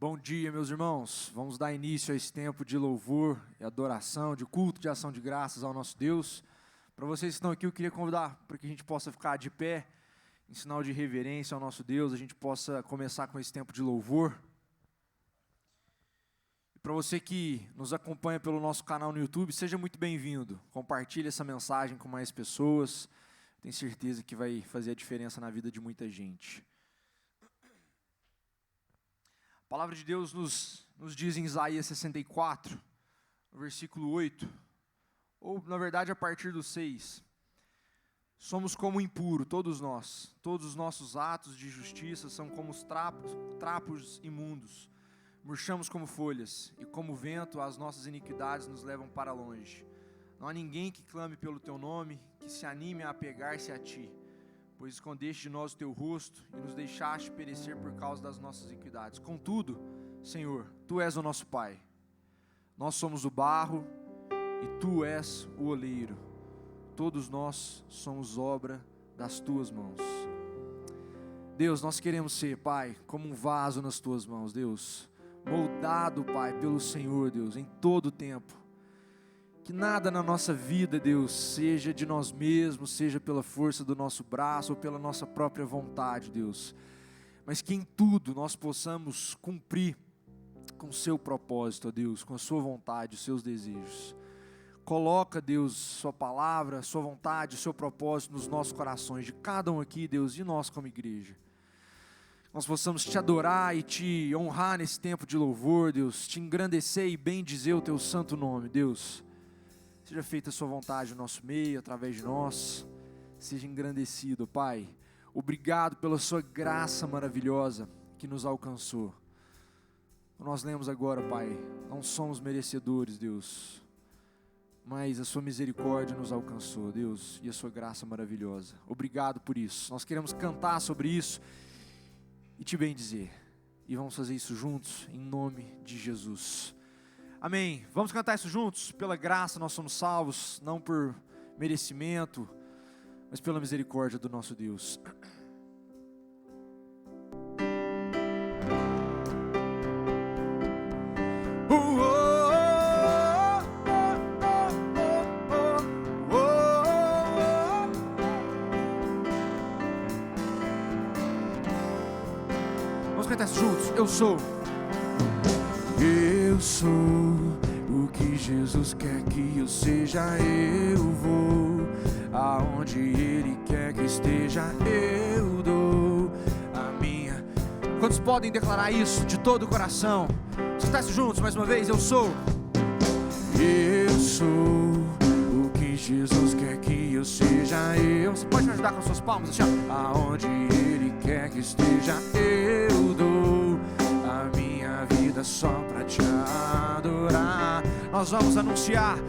Bom dia, meus irmãos. Vamos dar início a esse tempo de louvor e adoração, de culto, de ação de graças ao nosso Deus. Para vocês que estão aqui, eu queria convidar para que a gente possa ficar de pé, em sinal de reverência ao nosso Deus, a gente possa começar com esse tempo de louvor. E para você que nos acompanha pelo nosso canal no YouTube, seja muito bem-vindo. Compartilhe essa mensagem com mais pessoas. Tenho certeza que vai fazer a diferença na vida de muita gente. A palavra de Deus nos diz em Isaías 64, no versículo 8, ou na verdade a partir do 6, somos como impuro, todos nós, todos os nossos atos de justiça são como os trapos imundos, murchamos como folhas, e como vento as nossas iniquidades nos levam para longe. Não há ninguém que clame pelo teu nome, que se anime a apegar-se a ti, pois escondeste de nós o teu rosto e nos deixaste perecer por causa das nossas iniquidades. Contudo, Senhor, Tu és o nosso Pai. Nós somos o barro e Tu és o oleiro. Todos nós somos obra das Tuas mãos. Deus, nós queremos ser, Pai, como um vaso nas Tuas mãos, Deus. Moldado, Pai, pelo Senhor, Deus, em todo o tempo. Que nada na nossa vida, Deus, seja de nós mesmos, seja pela força do nosso braço ou pela nossa própria vontade, Deus. Mas que em tudo nós possamos cumprir com o Seu propósito, ó Deus, com a Sua vontade, os Seus desejos. Coloca, Deus, Sua palavra, Sua vontade, o Seu propósito nos nossos corações, de cada um aqui, Deus, e nós como igreja. Nós possamos Te adorar e Te honrar nesse tempo de louvor, Deus, Te engrandecer e bendizer o Teu santo nome, Deus. Seja feita a Sua vontade no nosso meio, através de nós. Seja engrandecido, Pai. Obrigado pela Sua graça maravilhosa que nos alcançou. Nós lemos agora, Pai, não somos merecedores, Deus, mas a Sua misericórdia nos alcançou, Deus, e a Sua graça maravilhosa. Obrigado por isso. Nós queremos cantar sobre isso e Te bendizer. E vamos fazer isso juntos, em nome de Jesus. Amém. Vamos cantar isso juntos? Pela graça nós somos salvos, não por merecimento, mas pela misericórdia do nosso Deus. Vamos cantar isso juntos? Eu sou o que Jesus quer que eu seja, eu vou. Aonde Ele quer que esteja, eu dou a minha. Quantos podem declarar isso de todo o coração? Vamos cantar isso juntos mais uma vez? Eu sou o que Jesus quer que eu seja, eu. Você pode me ajudar com as suas palmas? Assim, aonde Ele quer que esteja, eu dou a minha vida só pra Te adorar. Nós vamos anunciar,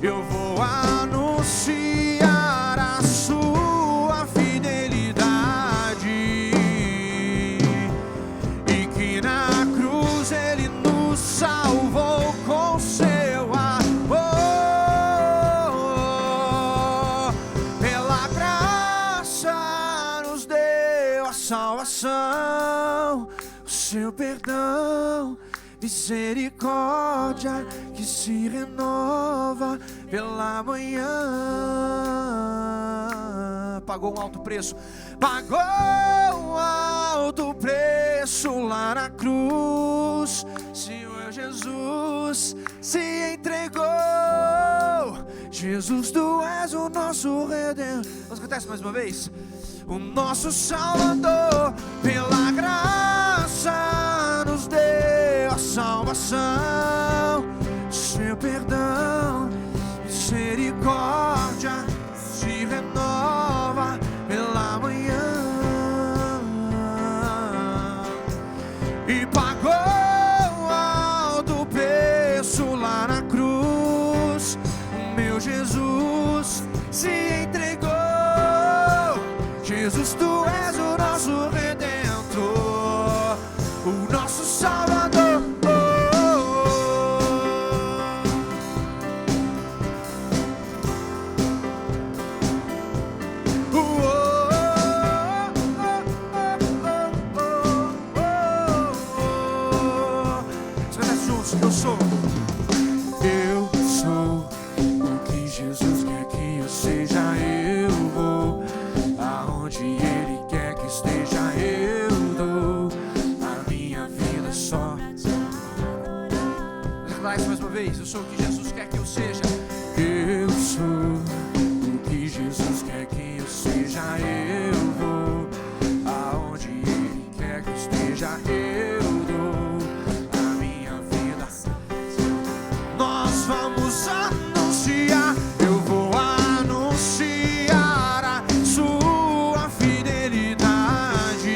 eu vou anunciar a Sua fidelidade, e que na cruz Ele nos salvou com Seu amor. Pela graça nos deu a salvação, o Seu perdão, misericórdia que se renova pela manhã. Pagou um alto preço, pagou um alto preço lá na cruz. Senhor Jesus se entregou. Jesus, Tu és o nosso Redentor. Vamos cantar isso mais uma vez? O nosso Salvador, pela graça nos deu a salvação, Seu perdão, misericórdia se renova pela manhã. E pagou alto preço lá na cruz. O meu Jesus se entregou. Jesus, Tu és o nosso Redentor, o nosso Salvador. sou. Eu sou o que Jesus quer que eu seja. Eu vou aonde Ele quer que esteja. Eu dou a minha vida só. Vamos cantar isso mais uma vez. Eu sou o que Jesus quer que eu seja. Eu sou o que Jesus quer que eu seja. Eu vou aonde Ele quer que eu esteja. Eu dou a minha vida. Nós vamos anunciar. Eu vou anunciar a sua fidelidade,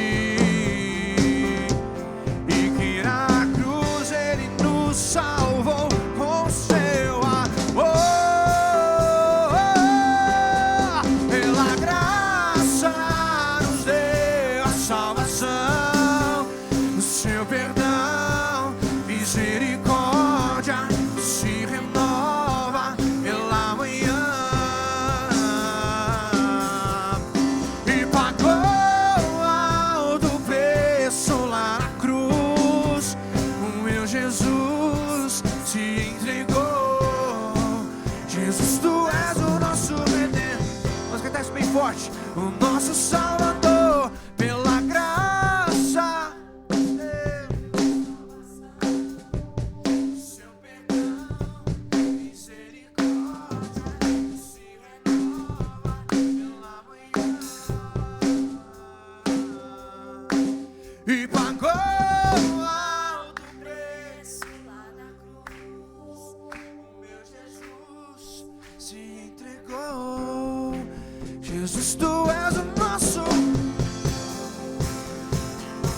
e que na cruz Ele nos salvou com seu amor. Pela graça nos deu a salvação, o seu perdão, misericórdia se renova pela manhã, e pagou alto preço lá na cruz. O meu Jesus se entregou. Jesus, tu és o nosso redentor. Vamos cantar isso bem forte. O nosso Salvador, pela graça, seu perdão, misericórdia se renova pela manhã, e pagou alto preço lá na cruz. O meu Jesus se entregou. Jesus, tu és o nosso.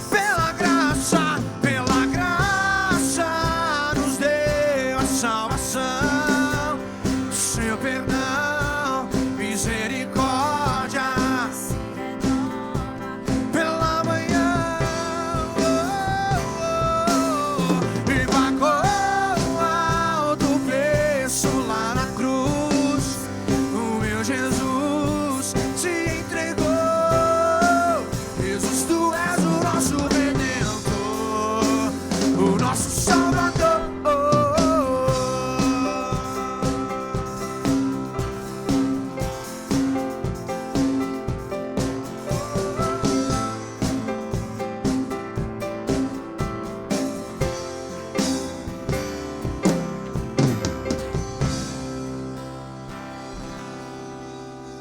Pela graça nos deu a salvação, seu perdão, misericórdia pela manhã, e pagou alto preço lá na cruz. O meu Jesus se entregou. Jesus, tu és o nosso redentor, o nosso Salvador.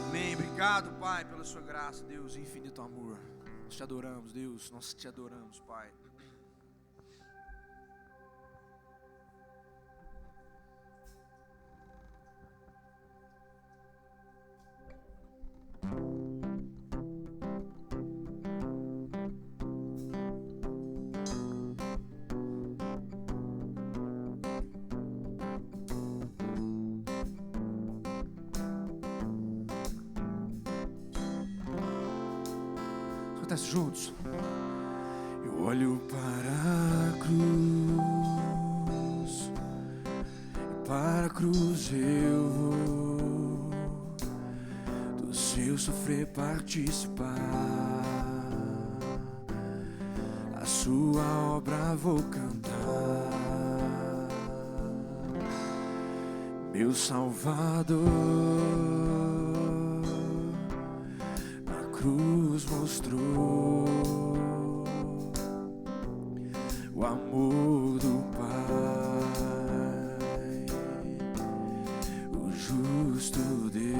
Amém. Obrigado, Pai, pela sua graça, Deus, infinito amor. Nós te adoramos, Deus, nós te adoramos, Pai. Acontece juntos. Eu olho para a cruz, para a cruz eu vou, do seu sofrer participar, a sua obra vou cantar. Meu Salvador na cruz mostrou o amor do Pai, o justo Deus.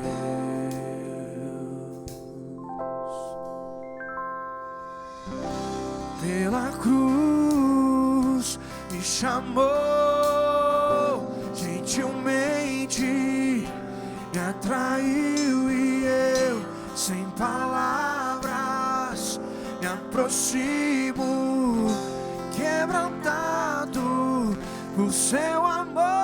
Pela cruz me chamou gentilmente, me atraiu e eu, sem palavras, me aproximo, quebrantado por seu amor.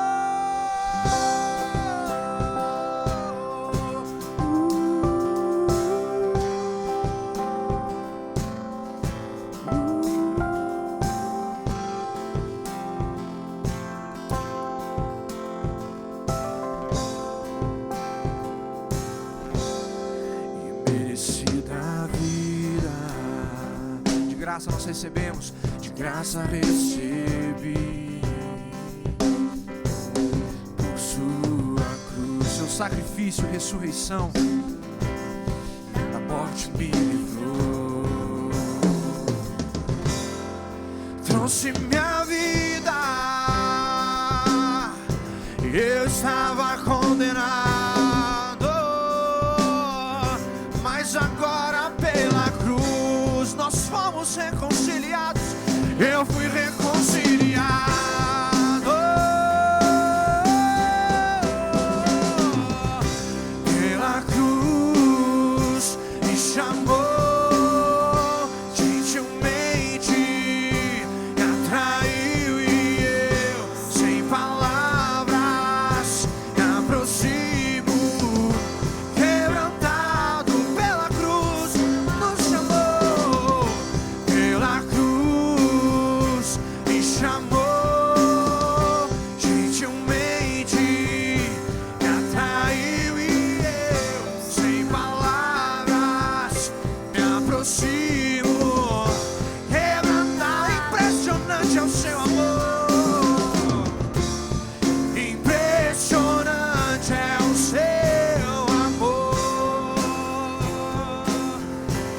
De graça nós recebemos, de graça recebi, sacrifício, ressurreição, da morte me livrou. Trouxe minha vida, eu estava condenado, mas agora pela cruz nós fomos reconciliados. Eu fui reconciliado. Pela cruz me chamou gentilmente, me atraiu e eu, sem palavras, me aproximo. Quebrantado pela cruz, nos chamou. Pela cruz me chamou gentilmente, me atraiu e eu, sem palavras, me aproximo. Quebrantado, impressionante é o seu amor. Impressionante é o seu amor,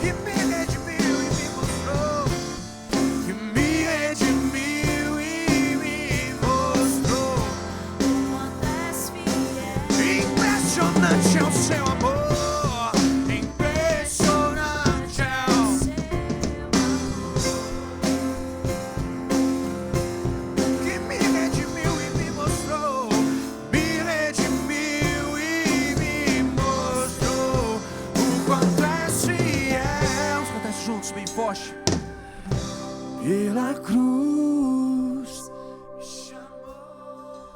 que me redimiu e me mostrou, que me redimiu e me mostrou. Impressionante é o seu amor, impressionante é o que me redimiu e me mostrou, me redimiu e me mostrou o quanto é fiel. Vamos cantar isso juntos, bem forte. Pela cruz me chamou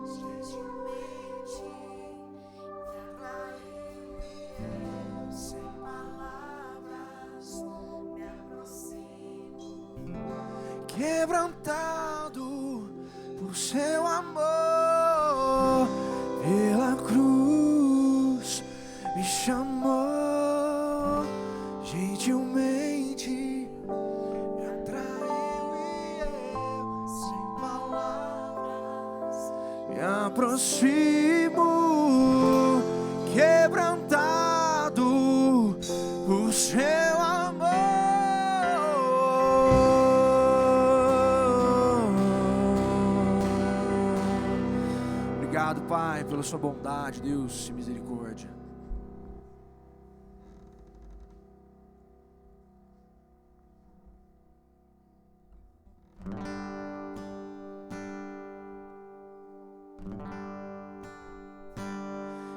gentilmente, me atraiu, sem palavras, me aproximo. Quebrantado por seu amor, pela cruz me chamou gentilmente, me atraiu e eu, sem palavras, me aproximo. Quebrantado por seu amor. Obrigado, Pai, pela sua bondade, Deus, e misericórdia.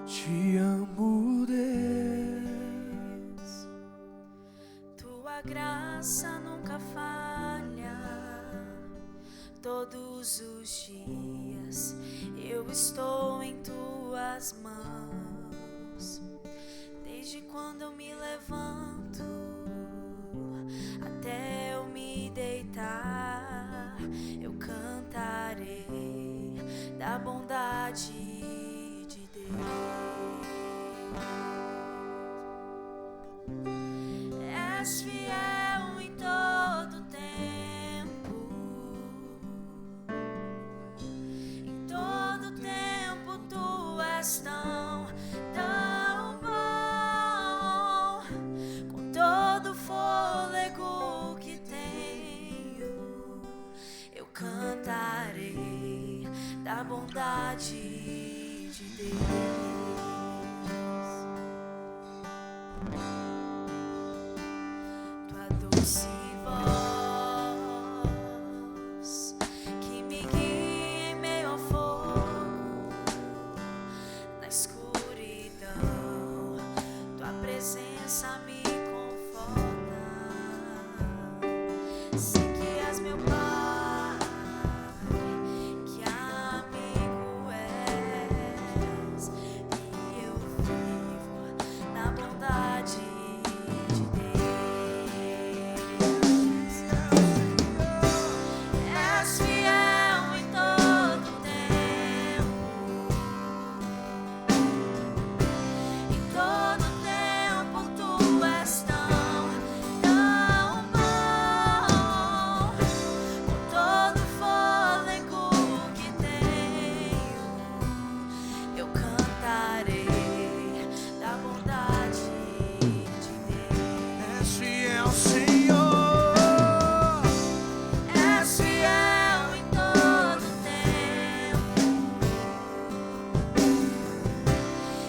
Te amo, Deus. Tua graça nunca falha. Todos os dias eu estou em tuas mãos. Desde quando eu me levanto até eu me deitar, eu cantarei da bondade de Deus. És fiel em todo tempo. Em todo tempo tu és tão bom. Com todo fôlego que tenho, eu cantarei da bondade de Deus. Tua doce voz que me guia em meio ao fogo, na escuridão, tua presença me conforta. Sei que és meu Pai, que amigo és, e eu vivo na bondade de Deus. ao Senhor. És fiel em todo tempo.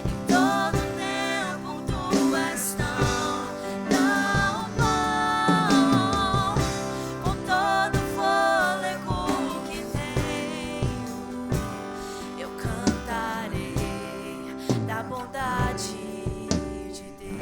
Em todo tempo tu és tão bom. Com todo fôlego que tenho, eu cantarei da bondade de Deus.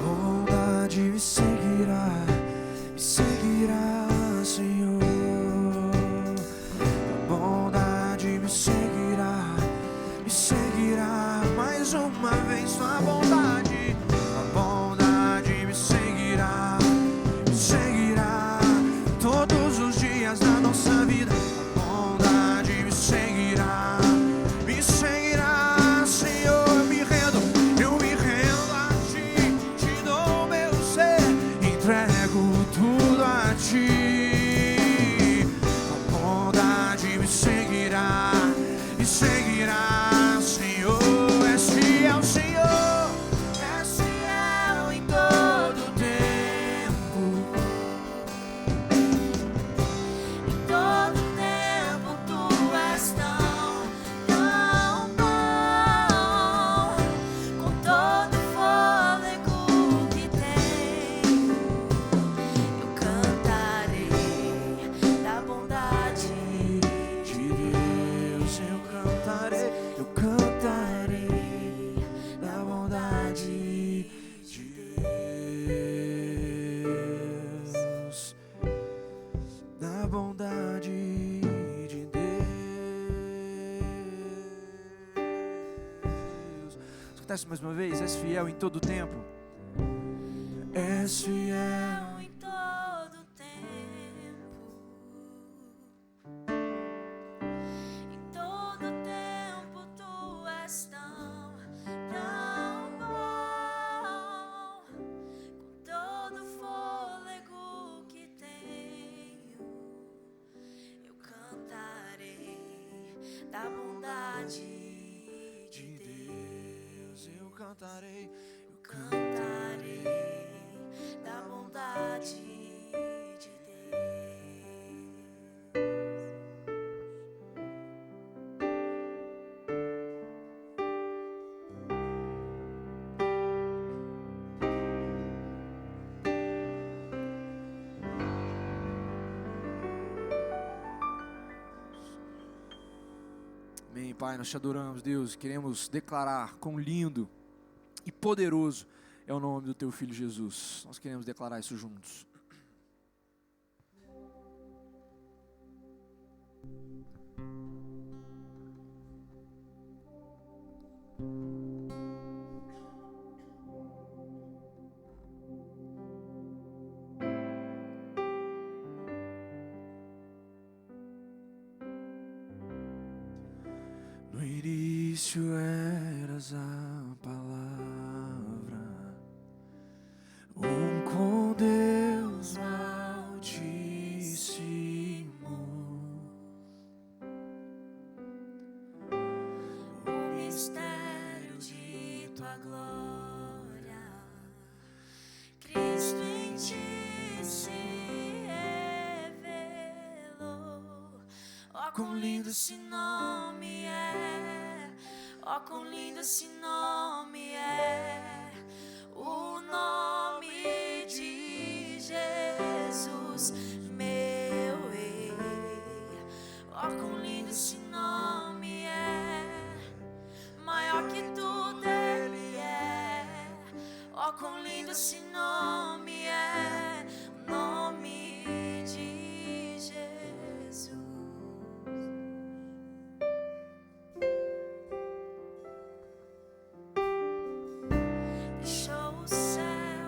Bondade me seguirá, Senhor. Bondade me seguirá mais uma vez. Sua bondade, a bondade me seguirá todos os dias da nossa vida. A bondade me seguirá, Senhor. Eu me rendo a ti, te dou meu ser, entrego tudo a ti. A bondade me seguirá, Senhor. És fiel, Senhor. És fiel em todo tempo. Em todo tempo tu és tão bom. Com todo fôlego que tenho, eu cantarei da bondade De Deus eu cantarei da bondade de Deus, da bondade de Deus. Acontece mais uma vez. És fiel em todo tempo. És fiel. em todo tempo. Em todo tempo tu és tão bom. Com todo fôlego que tenho, eu cantarei da bondade de Deus. Eu cantarei da bondade de Amém, Pai, nós te adoramos, Deus. Queremos declarar quão lindo e poderoso é o nome do teu Filho Jesus. Nós queremos declarar isso juntos. No início eras a palavra, com Deus Altíssimo. o mistério de tua glória, Cristo em ti se revelou. Ó, quão lindo esse nome é! Ó, quão lindo esse nome é! O nome de Jesus, meu Rei. Ó, quão lindo esse nome é! Maior que tudo ele é. Ó, quão lindo esse nome é! O nome de Jesus. Deixou o céu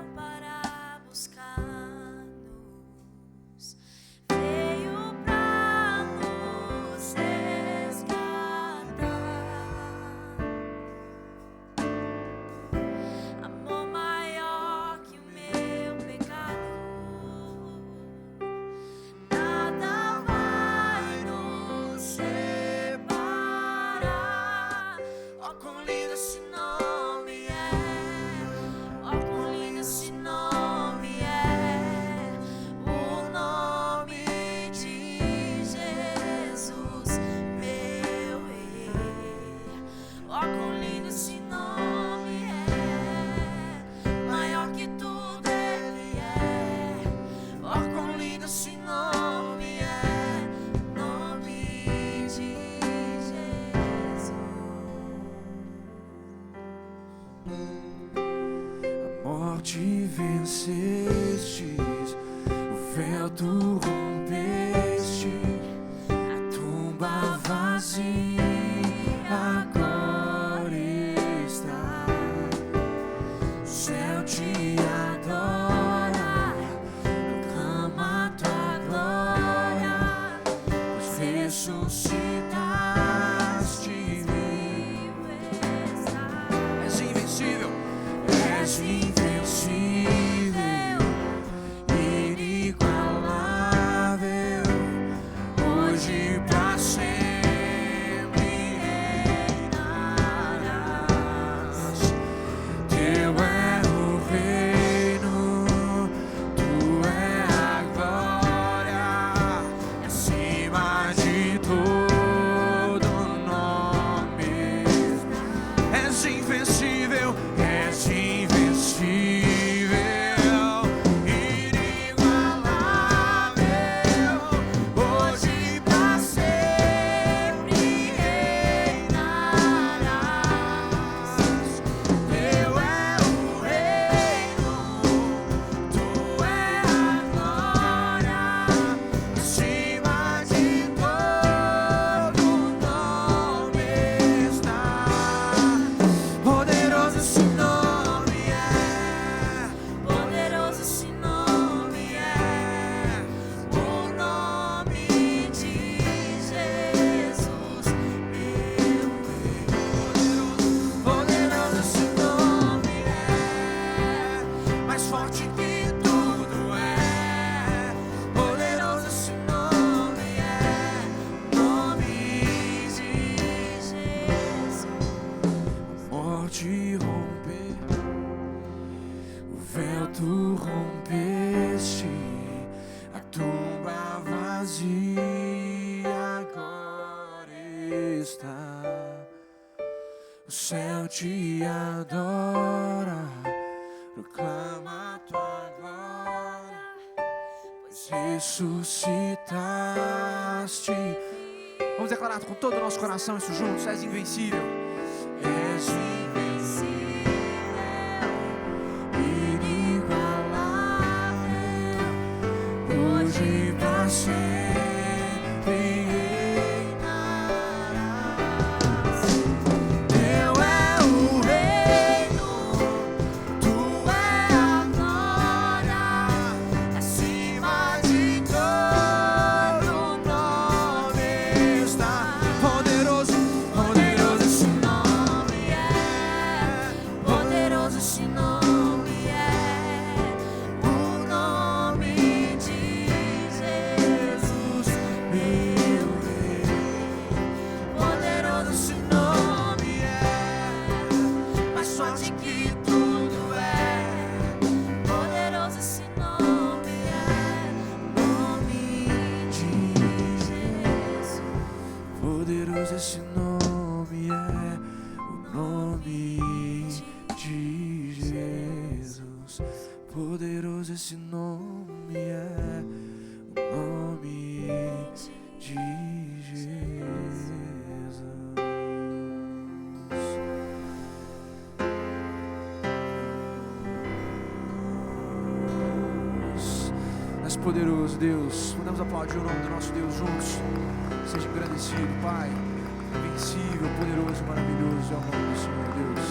véu tu rompeste, a tumba vazia agora está. O céu te adora, proclama tua glória, pois ressuscitaste vivo estás. És invencível, és invencível. O céu te adora, proclama tua glória, pois ressuscitaste. Vamos declarar com todo o nosso coração isso juntos. És invencível. És invencível, inigualável, hoje e para sempre. Esse nome é o nome de Jesus. Poderoso esse nome é o nome de Jesus. És poderoso, Deus. Podemos aplaudir o nome do nosso Deus juntos. Seja engrandecido, Pai. Invencível, poderoso, maravilhoso é o nome do Senhor, Deus.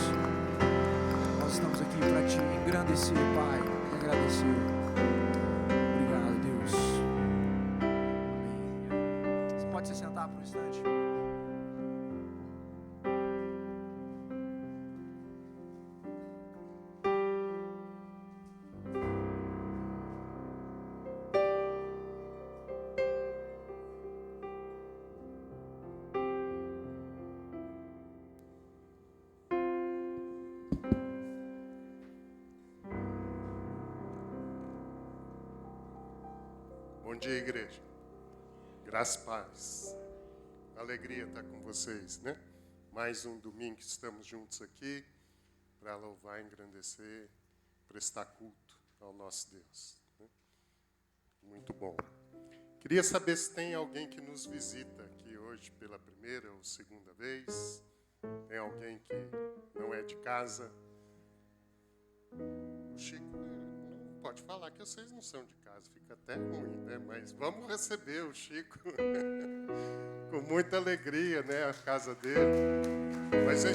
Nós estamos aqui para te engrandecer, Pai, e agradecer. Obrigado, Deus. Amém. Você pode se sentar por um instante. Bom dia, igreja. Graça e paz. Alegria estar com vocês, né? Mais um domingo que estamos juntos aqui para louvar, engrandecer, prestar culto ao nosso Deus, né? Muito bom. Queria saber se tem alguém que nos visita aqui hoje pela primeira ou segunda vez. Tem alguém que não é de casa? O Chico, pode falar que vocês não são de casa, fica até ruim, né? Mas vamos receber o Chico com muita alegria, né? A casa dele. Mas eu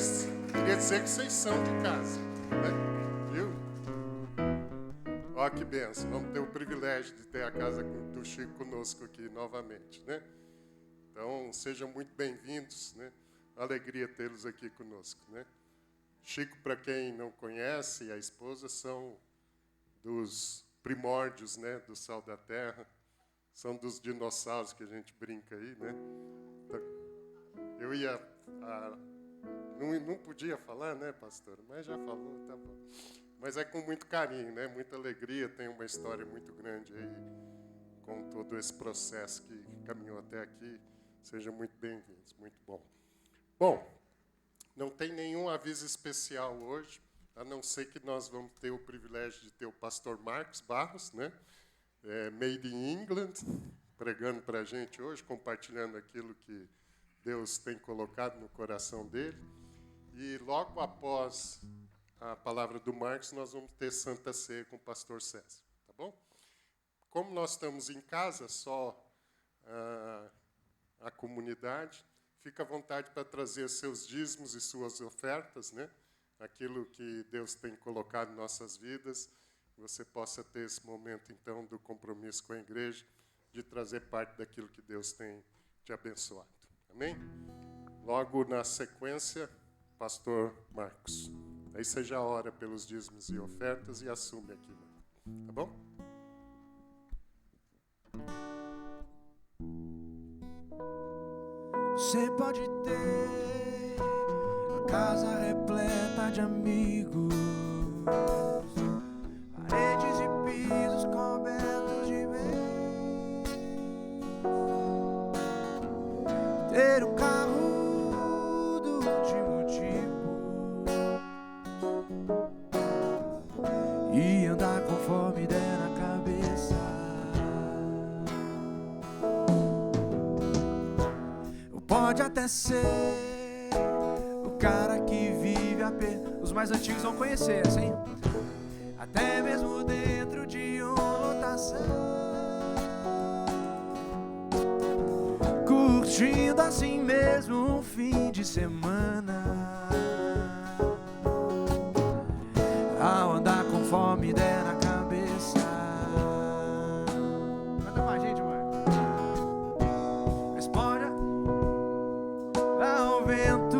queria dizer que vocês são de casa, né? Viu? Ó, que benção. Vamos ter o privilégio de ter a casa do Chico conosco aqui novamente, né? Então, sejam muito bem-vindos, né? Alegria tê-los aqui conosco, né? Chico, para quem não conhece, e a esposa são dos primórdios, né, do sal da terra, são dos dinossauros que a gente brinca aí, né? Eu ia... não podia falar, né, pastor? Mas já falou, tá bom. Mas é com muito carinho, né? Muita alegria, tem uma história muito grande aí com todo esse processo que caminhou até aqui. Sejam muito bem-vindos, muito bom. Bom, não tem nenhum aviso especial hoje, a não ser que nós vamos ter o privilégio de ter o pastor Marcos Barros, né? Made in England, pregando para a gente hoje, compartilhando aquilo que Deus tem colocado no coração dele. E logo após a palavra do Marcos, nós vamos ter Santa Ceia com o pastor César, tá bom? Como nós estamos em casa, só a comunidade, fica à vontade para trazer seus dízimos e suas ofertas, né? Aquilo que Deus tem colocado em nossas vidas, você possa ter esse momento, então, do compromisso com a igreja, de trazer parte daquilo que Deus tem te abençoado. Amém? Logo na sequência, pastor Marcos. Aí você já ora pelos dízimos e ofertas e assume aqui, tá bom? Você pode ter uma casa repleta de amigos, paredes e pisos cobertos de bem, ter um carro do último tipo e andar conforme der na cabeça. Pode até ser o cara que vive apenas... Os mais antigos vão conhecer, assim. Até mesmo dentro de uma lotação, curtindo assim mesmo um fim de semana, ao andar conforme der na cabeça. Canta com a gente, mano. Responde ao vento,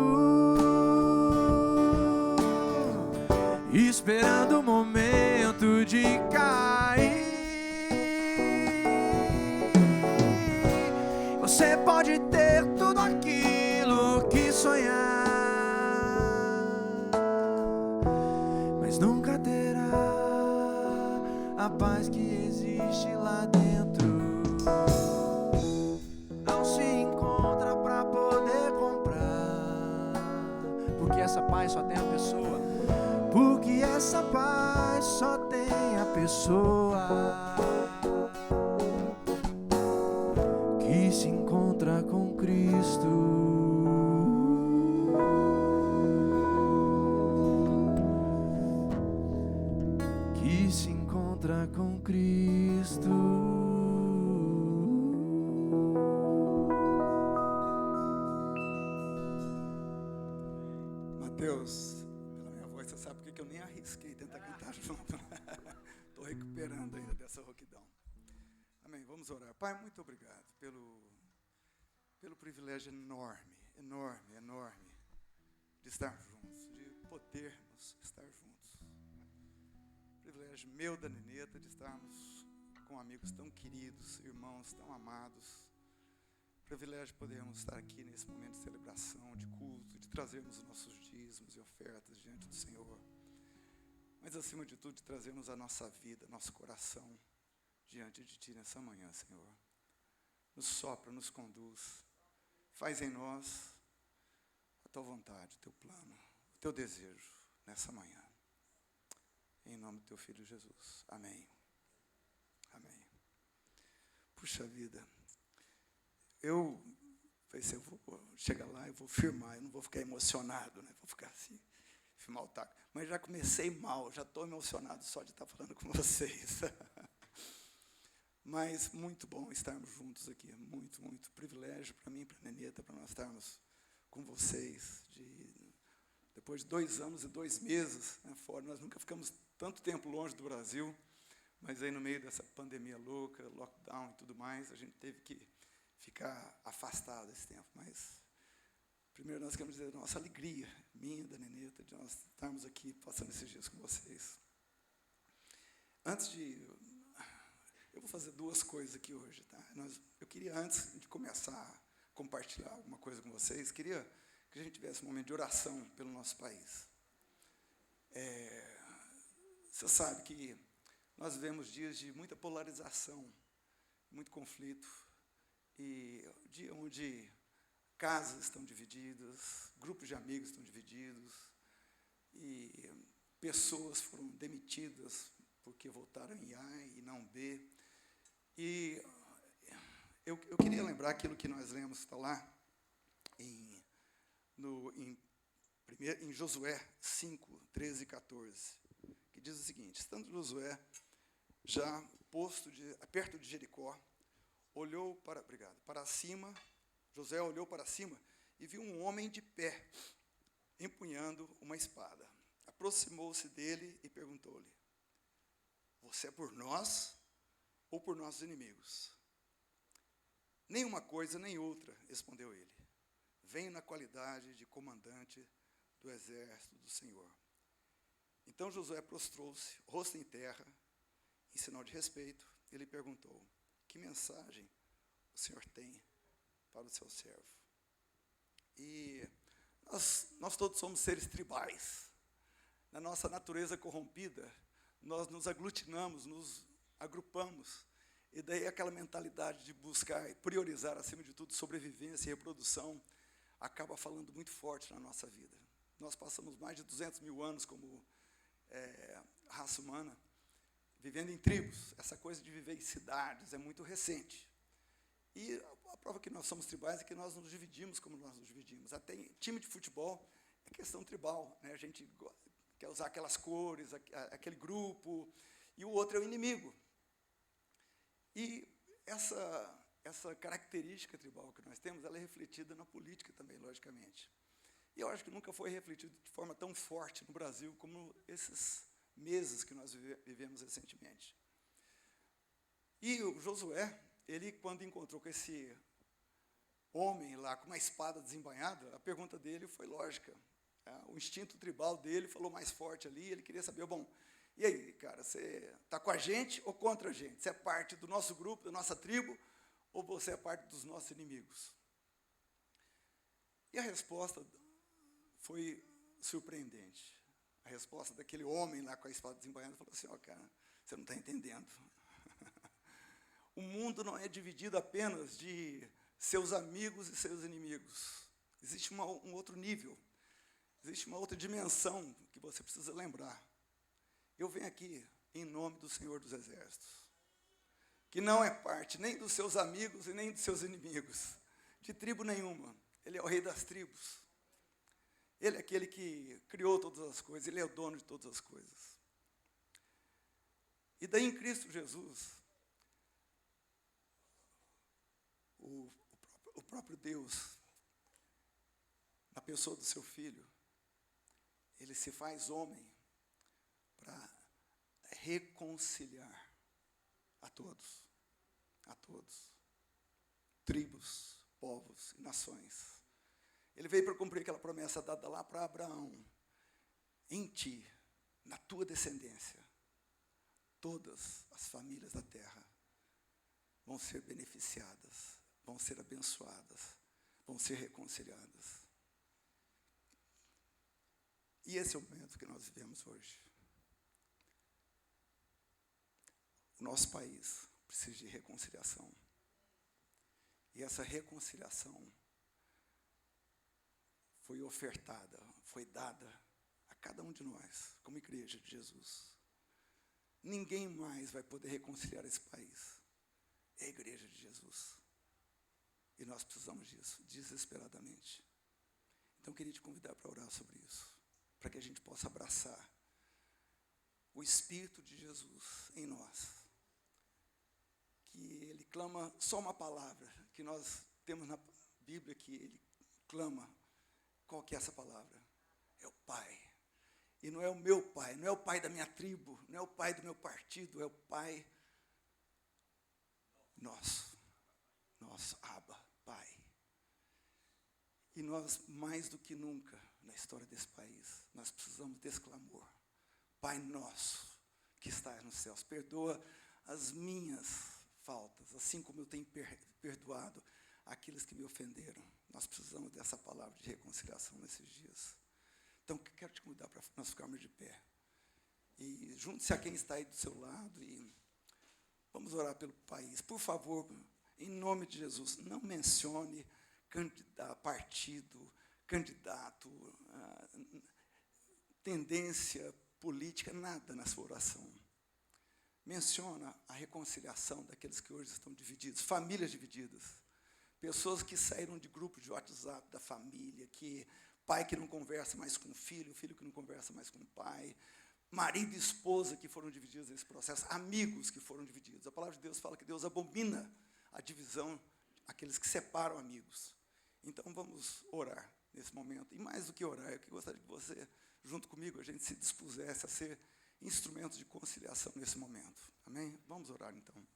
esperando o momento de cair. Você pode ter tudo aquilo que sonhar, mas nunca terá a paz que existe lá dentro. Não se encontra pra poder comprar, porque essa paz só tem a pessoa. Porque essa paz só tem a pessoa que se encontra com Cristo. Que se encontra com Cristo. Mateus, pela minha voz, você sabe por que eu nem arrisquei tentar cantar junto. Estou recuperando ainda dessa rouquidão. Amém, vamos orar. Pai, muito obrigado pelo privilégio enorme, enorme, enorme de estar juntos, de podermos estar juntos. Privilégio meu, da Neneta, de estarmos com amigos tão queridos, irmãos tão amados. Privilégio de podermos estar aqui nesse momento de celebração, de culto, de trazermos os nossos dízimos e ofertas diante do Senhor. Mas, acima de tudo, de trazermos a nossa vida, nosso coração diante de Ti nessa manhã, Senhor. Nos sopra, nos conduz. Faz em nós a Tua vontade, o Teu plano, o Teu desejo nessa manhã. Em nome do Teu Filho Jesus. Amém. Amém. Puxa vida. Eu pensei, eu vou chegar lá, eu vou firmar, eu não vou ficar emocionado, né? Vou ficar assim, filmar o taco. Mas já comecei mal, já estou emocionado só de estar falando com vocês. Mas muito bom estarmos juntos aqui, muito, muito privilégio para mim e para a Neneta, para nós estarmos com vocês, depois de 2 anos e 2 meses, né, fora. Nós nunca ficamos tanto tempo longe do Brasil, mas aí no meio dessa pandemia louca, lockdown e tudo mais, a gente teve que ficar afastado esse tempo. Mas primeiro nós queremos dizer a nossa alegria, minha, da Neneta, de nós estarmos aqui passando esses dias com vocês. Antes de... Eu vou fazer 2 coisas aqui hoje, tá? Eu queria, antes de começar a compartilhar alguma coisa com vocês, queria que a gente tivesse um momento de oração pelo nosso país. Você sabe que nós vivemos dias de muita polarização, muito conflito, e dia onde casas estão divididas, grupos de amigos estão divididos, e pessoas foram demitidas porque votaram em A e não B. E eu queria lembrar aquilo que nós lemos, está lá em Josué 5, 13 e 14, que diz o seguinte: estando Josué já perto de Jericó, olhou para cima, Josué olhou para cima e viu um homem de pé, empunhando uma espada. Aproximou-se dele e perguntou-lhe: você é por nós ou por nossos inimigos? Nem uma coisa nem outra, respondeu ele. Venho na qualidade de comandante do exército do Senhor. Então Josué prostrou-se, rosto em terra, em sinal de respeito, e lhe perguntou: que mensagem o Senhor tem para o seu servo? E nós todos somos seres tribais. Na nossa natureza corrompida, nós nos aglutinamos, nos agrupamos, e daí aquela mentalidade de buscar e priorizar, acima de tudo, sobrevivência e reprodução, acaba falando muito forte na nossa vida. Nós passamos mais de 200 mil anos como raça humana, vivendo em tribos. Essa coisa de viver em cidades é muito recente. E a prova que nós somos tribais é que nós nos dividimos como nós nos dividimos. Até em time de futebol é questão tribal, né? A gente quer usar aquelas cores, aquele grupo, e o outro é o inimigo. E essa característica tribal que nós temos, ela é refletida na política também, logicamente. E eu acho que nunca foi refletido de forma tão forte no Brasil como esses meses que nós vivemos recentemente. E o Josué, ele, quando encontrou com esse homem lá com uma espada desembainhada, a pergunta dele foi lógica. O instinto tribal dele falou mais forte ali, ele queria saber, bom, e aí, cara, você está com a gente ou contra a gente? Você é parte do nosso grupo, da nossa tribo, ou você é parte dos nossos inimigos? E a resposta foi surpreendente. A resposta daquele homem lá com a espada desembainhada falou assim: ó, cara, você não está entendendo. O mundo não é dividido apenas de seus amigos e seus inimigos. Existe um outro nível, existe uma outra dimensão que você precisa lembrar. Eu venho aqui em nome do Senhor dos Exércitos, que não é parte nem dos seus amigos e nem dos seus inimigos, de tribo nenhuma. Ele é o rei das tribos. Ele é aquele que criou todas as coisas, ele é o dono de todas as coisas. E daí em Cristo Jesus, o próprio Deus, na pessoa do seu Filho, ele se faz homem para reconciliar a todos, tribos, povos e nações. Ele veio para cumprir aquela promessa dada lá para Abraão: em ti, na tua descendência, todas as famílias da terra vão ser beneficiadas, vão ser abençoadas, vão ser reconciliadas. E esse é o momento que nós vivemos hoje. O nosso país precisa de reconciliação. E essa reconciliação foi ofertada, foi dada a cada um de nós, como igreja de Jesus. Ninguém mais vai poder reconciliar esse país. É a igreja de Jesus. E nós precisamos disso, desesperadamente. Então, eu queria te convidar para orar sobre isso, para que a gente possa abraçar o Espírito de Jesus em nós. Que ele clama só uma palavra, que nós temos na Bíblia, que ele clama. Qual que é essa palavra? É o Pai. E não é o meu pai, não é o pai da minha tribo, não é o pai do meu partido, é o Pai nosso, Abba, Pai. E nós, mais do que nunca, na história desse país, nós precisamos desse clamor. Pai nosso, que estás nos céus, perdoa as minhas faltas, assim como eu tenho perdoado aqueles que me ofenderam. Nós precisamos dessa palavra de reconciliação nesses dias. Então, quero te convidar para nós ficarmos de pé. E junte-se a quem está aí do seu lado e vamos orar pelo país. Por favor, em nome de Jesus, não mencione partido, candidato, tendência política, nada na sua oração. Menciona a reconciliação daqueles que hoje estão divididos, famílias divididas, pessoas que saíram de grupos de WhatsApp da família, pai que não conversa mais com o filho que não conversa mais com o pai, marido e esposa que foram divididos nesse processo, amigos que foram divididos. A palavra de Deus fala que Deus abomina a divisão, aqueles que separam amigos. Então, vamos orar nesse momento. E mais do que orar, eu gostaria que você, junto comigo, a gente se dispusesse a ser instrumento de conciliação nesse momento. Amém? Vamos orar, então.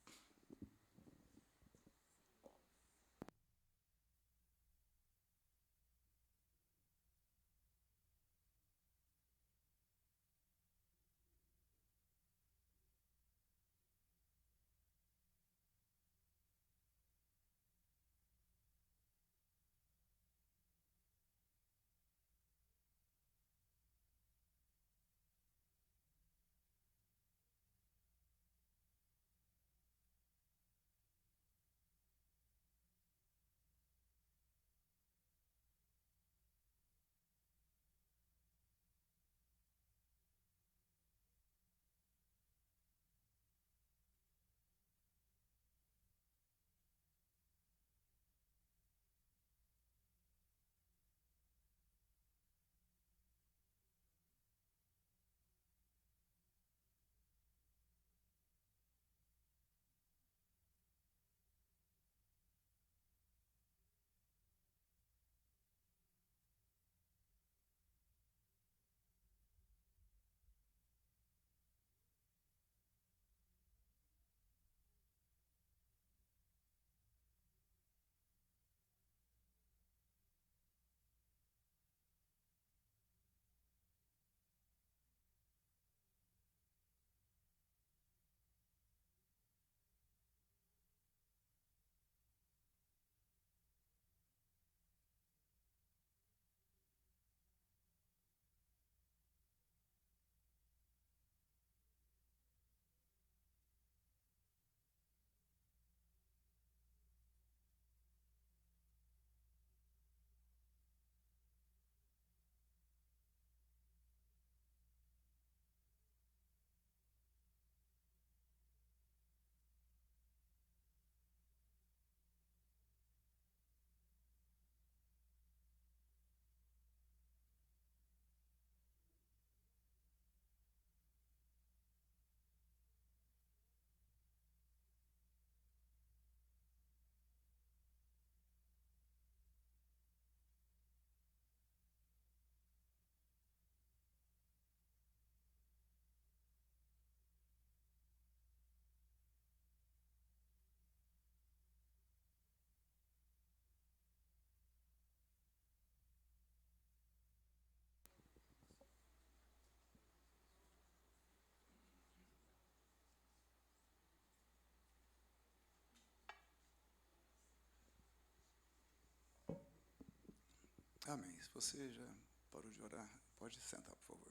Amém. Se você já parou de orar, pode sentar, por favor.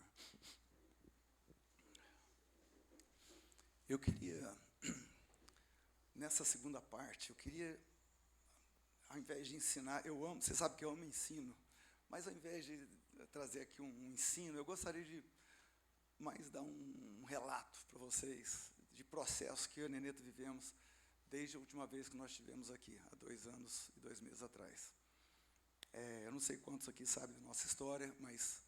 Eu queria, nessa segunda parte, ao invés de ensinar, você sabe que eu amo ensino, mas ao invés de trazer aqui um ensino, eu gostaria de mais dar um relato para vocês de processos que eu e a Neneta vivemos desde a última vez que nós estivemos aqui, há 2 anos e 2 meses atrás. Eu não sei quantos aqui sabem da nossa história, mas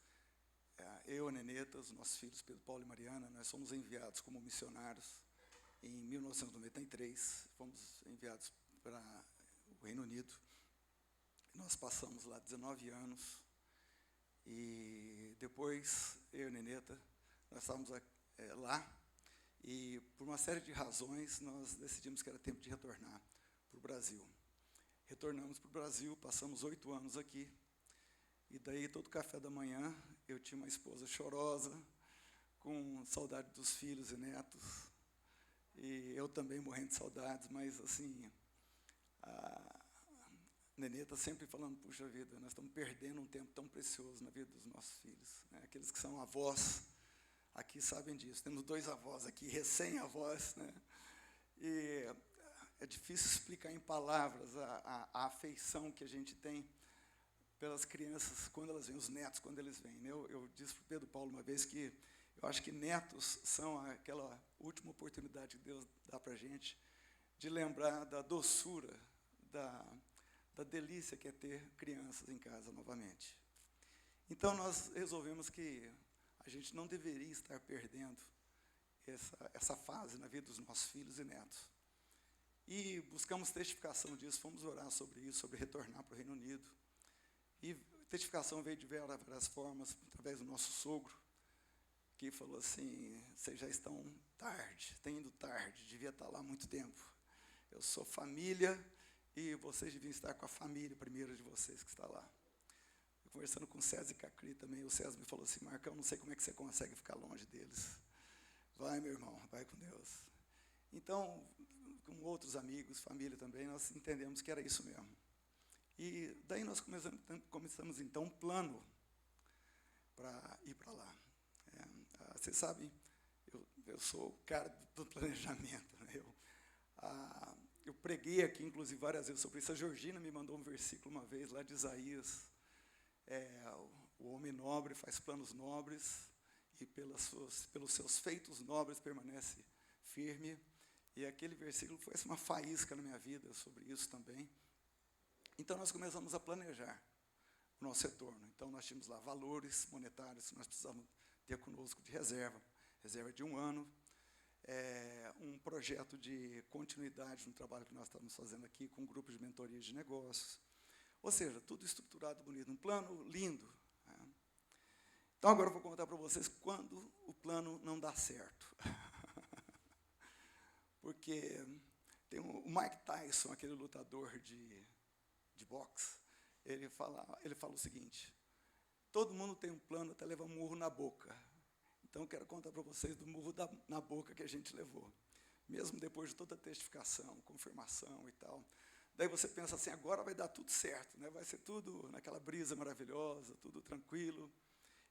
eu, a Neneta, os nossos filhos, Pedro, Paulo e Mariana, nós somos enviados como missionários em 1993. Fomos enviados para o Reino Unido. Nós passamos lá 19 anos. E depois, eu e a Neneta, nós estávamos lá. E, por uma série de razões, nós decidimos que era tempo de retornar para o Brasil. Retornamos para o Brasil, passamos 8 anos aqui. E daí, todo café da manhã, eu tinha uma esposa chorosa, com saudade dos filhos e netos. E eu também morrendo de saudades, mas, assim, a Neneta sempre falando, puxa vida, nós estamos perdendo um tempo tão precioso na vida dos nossos filhos. Né? Aqueles que são avós, aqui sabem disso. Temos 2 avós aqui, recém-avós, né? E é difícil explicar em palavras a afeição que a gente tem pelas crianças quando elas vêm, os netos quando eles vêm. Eu disse para o Pedro Paulo uma vez que eu acho que netos são aquela última oportunidade que Deus dá para a gente de lembrar da doçura, da delícia que é ter crianças em casa novamente. Então, nós resolvemos que a gente não deveria estar perdendo essa fase na vida dos nossos filhos e netos. E buscamos testificação disso, fomos orar sobre isso, sobre retornar para o Reino Unido. E testificação veio de várias formas, através do nosso sogro, que falou assim, vocês já estão tarde, têm ido tarde, devia estar lá há muito tempo. Eu sou família e vocês deviam estar com a família primeiro de vocês que está lá. Eu conversando com o César e Cacri também, o César me falou assim, Marcão, não sei como é que você consegue ficar longe deles. Vai, meu irmão, vai com Deus. Então, com outros amigos, família também, nós entendemos que era isso mesmo. E daí nós começamos então, um plano para ir para lá. Vocês sabem, eu sou o cara do planejamento. Né? Eu preguei aqui, inclusive, várias vezes sobre isso. A Georgina me mandou um versículo uma vez, lá de Isaías. O homem nobre faz planos nobres e pelos seus feitos nobres permanece firme. E aquele versículo foi uma faísca na minha vida sobre isso também. Então, nós começamos a planejar o nosso retorno. Então, nós tínhamos lá valores monetários que nós precisávamos ter conosco de reserva de 1 ano, um projeto de continuidade no trabalho que nós estamos fazendo aqui, com um grupo de mentoria de negócios. Ou seja, tudo estruturado, bonito, um plano lindo. Né? Então, agora eu vou contar para vocês quando o plano não dá certo. Porque tem o Mike Tyson, aquele lutador de boxe, ele fala o seguinte, todo mundo tem um plano até levar um murro na boca. Então, eu quero contar para vocês do murro na boca que a gente levou. Mesmo depois de toda a testificação, confirmação e tal. Daí você pensa assim, agora vai dar tudo certo, né? Vai ser tudo naquela brisa maravilhosa, tudo tranquilo.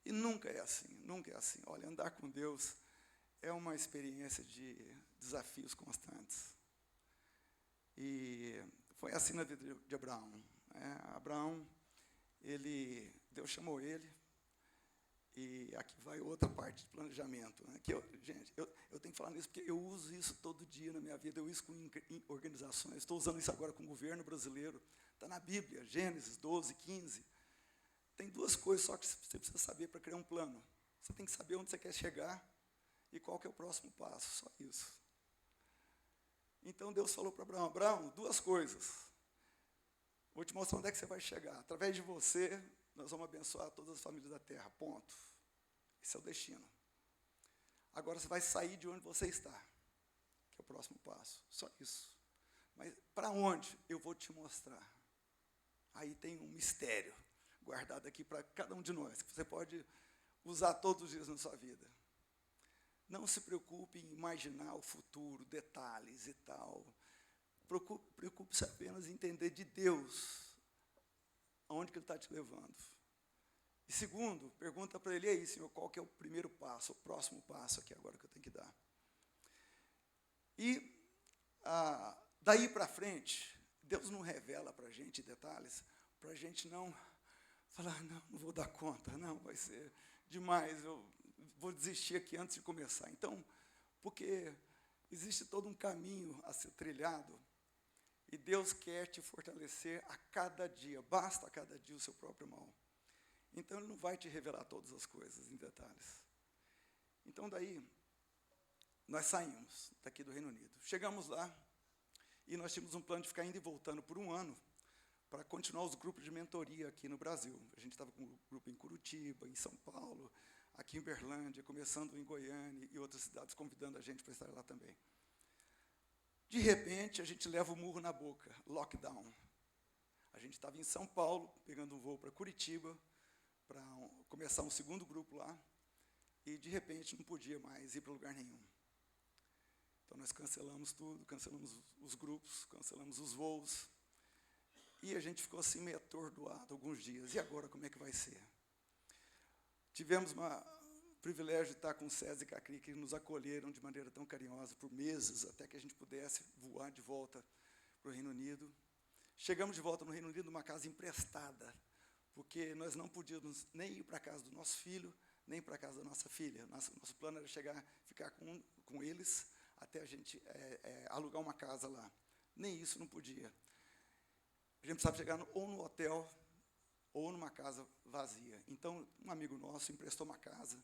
E nunca é assim, nunca é assim. Olha, andar com Deus é uma experiência de desafios constantes. E foi assim na vida de Abraão. Né? Abraão, Deus chamou ele, e aqui vai outra parte de planejamento. Né? Gente, eu tenho que falar nisso, porque eu uso isso todo dia na minha vida, eu uso em organizações, estou usando isso agora com o governo brasileiro, está na Bíblia, Gênesis 12, 15. Tem 2 coisas só que você precisa saber para criar um plano. Você tem que saber onde você quer chegar e qual que é o próximo passo, só isso. Então, Deus falou para Abraão, Abraão, 2 coisas. Vou te mostrar onde é que você vai chegar. Através de você, nós vamos abençoar todas as famílias da terra, ponto. Esse é o destino. Agora você vai sair de onde você está, que é o próximo passo, só isso. Mas para onde? Eu vou te mostrar. Aí tem um mistério guardado aqui para cada um de nós, que você pode usar todos os dias na sua vida. Não se preocupe em imaginar o futuro, detalhes e tal. Preocupe-se apenas em entender de Deus aonde que Ele está te levando. E segundo, pergunta para Ele, e aí, Senhor, qual que é o primeiro passo, o próximo passo aqui agora que eu tenho que dar? E daí para frente, Deus não revela para a gente detalhes, para a gente não falar, não vou dar conta, não, vai ser demais, eu vou desistir aqui antes de começar. Então, porque existe todo um caminho a ser trilhado, e Deus quer te fortalecer a cada dia, basta a cada dia o seu próprio mal. Então, Ele não vai te revelar todas as coisas em detalhes. Então, daí, nós saímos daqui do Reino Unido. Chegamos lá e nós tínhamos um plano de ficar indo e voltando por um ano para continuar os grupos de mentoria aqui no Brasil. A gente estava com um grupo em Curitiba, em São Paulo, aqui em Uberlândia, começando em Goiânia e outras cidades, convidando a gente para estar lá também. De repente, a gente leva o murro na boca, lockdown. A gente estava em São Paulo, pegando um voo para Curitiba, para começar um segundo grupo lá, e, de repente, não podia mais ir para lugar nenhum. Então, nós cancelamos tudo, cancelamos os grupos, cancelamos os voos, e a gente ficou assim meio atordoado alguns dias. E agora, como é que vai ser? Tivemos o privilégio de estar com o César e com a Cri, que nos acolheram de maneira tão carinhosa por meses, até que a gente pudesse voar de volta para o Reino Unido. Chegamos de volta no Reino Unido numa casa emprestada, porque nós não podíamos nem ir para a casa do nosso filho, nem para a casa da nossa filha. Nosso plano era ficar com eles, até a gente alugar uma casa lá. Nem isso não podia. A gente precisava chegar ou no hotel, ou numa casa vazia. Então, um amigo nosso emprestou uma casa,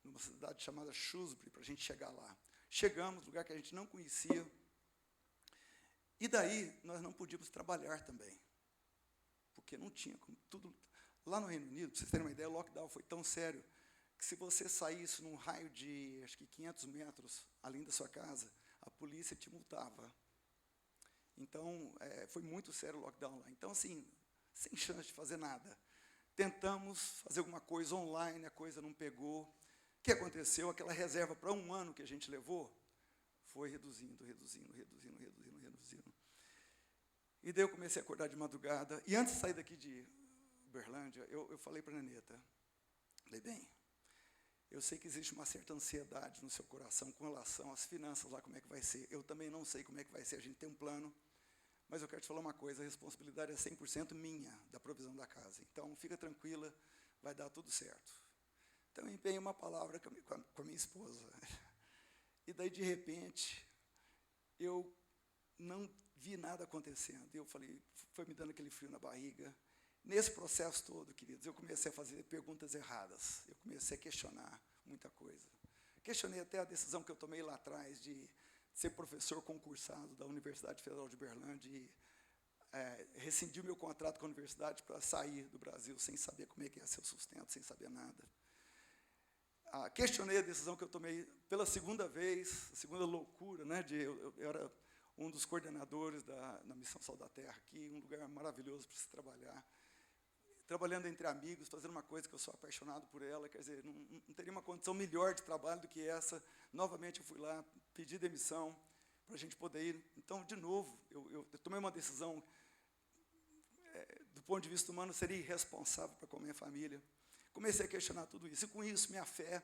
numa cidade chamada Shrewsbury, para a gente chegar lá. Chegamos, lugar que a gente não conhecia, e daí nós não podíamos trabalhar também, porque não tinha como, tudo. Lá no Reino Unido, para vocês terem uma ideia, o lockdown foi tão sério, que se você saísse num raio de, acho que 500 metros, além da sua casa, a polícia te multava. Então, foi muito sério o lockdown lá. Então, assim, sem chance de fazer nada. Tentamos fazer alguma coisa online, a coisa não pegou. O que aconteceu? Aquela reserva para um ano que a gente levou, foi reduzindo. E daí eu comecei a acordar de madrugada. E antes de sair daqui de Uberlândia, eu falei para a Neneta, falei, bem, eu sei que existe uma certa ansiedade no seu coração com relação às finanças lá, como é que vai ser. Eu também não sei como é que vai ser, a gente tem um plano. Mas eu quero te falar uma coisa, a responsabilidade é 100% minha, da provisão da casa. Então, fica tranquila, vai dar tudo certo. Então, eu empenhei uma palavra com a minha esposa. E daí, de repente, eu não vi nada acontecendo. Eu falei, foi me dando aquele frio na barriga. Nesse processo todo, queridos, eu comecei a fazer perguntas erradas. Eu comecei a questionar muita coisa. Questionei até a decisão que eu tomei lá atrás de ser professor concursado da Universidade Federal de Uberlândia e rescindir o meu contrato com a universidade para sair do Brasil sem saber como é que ia ser o sustento, sem saber nada. Questionei a decisão que eu tomei pela segunda vez, a segunda loucura, né, eu era um dos coordenadores da Missão Sal da Terra aqui, um lugar maravilhoso para se trabalhar, trabalhando entre amigos, fazendo uma coisa que eu sou apaixonado por ela, quer dizer, não teria uma condição melhor de trabalho do que essa. Novamente eu fui lá, pedi demissão para a gente poder ir. Então, de novo, eu tomei uma decisão, do ponto de vista humano, seria irresponsável para com a minha família. Comecei a questionar tudo isso, e com isso minha fé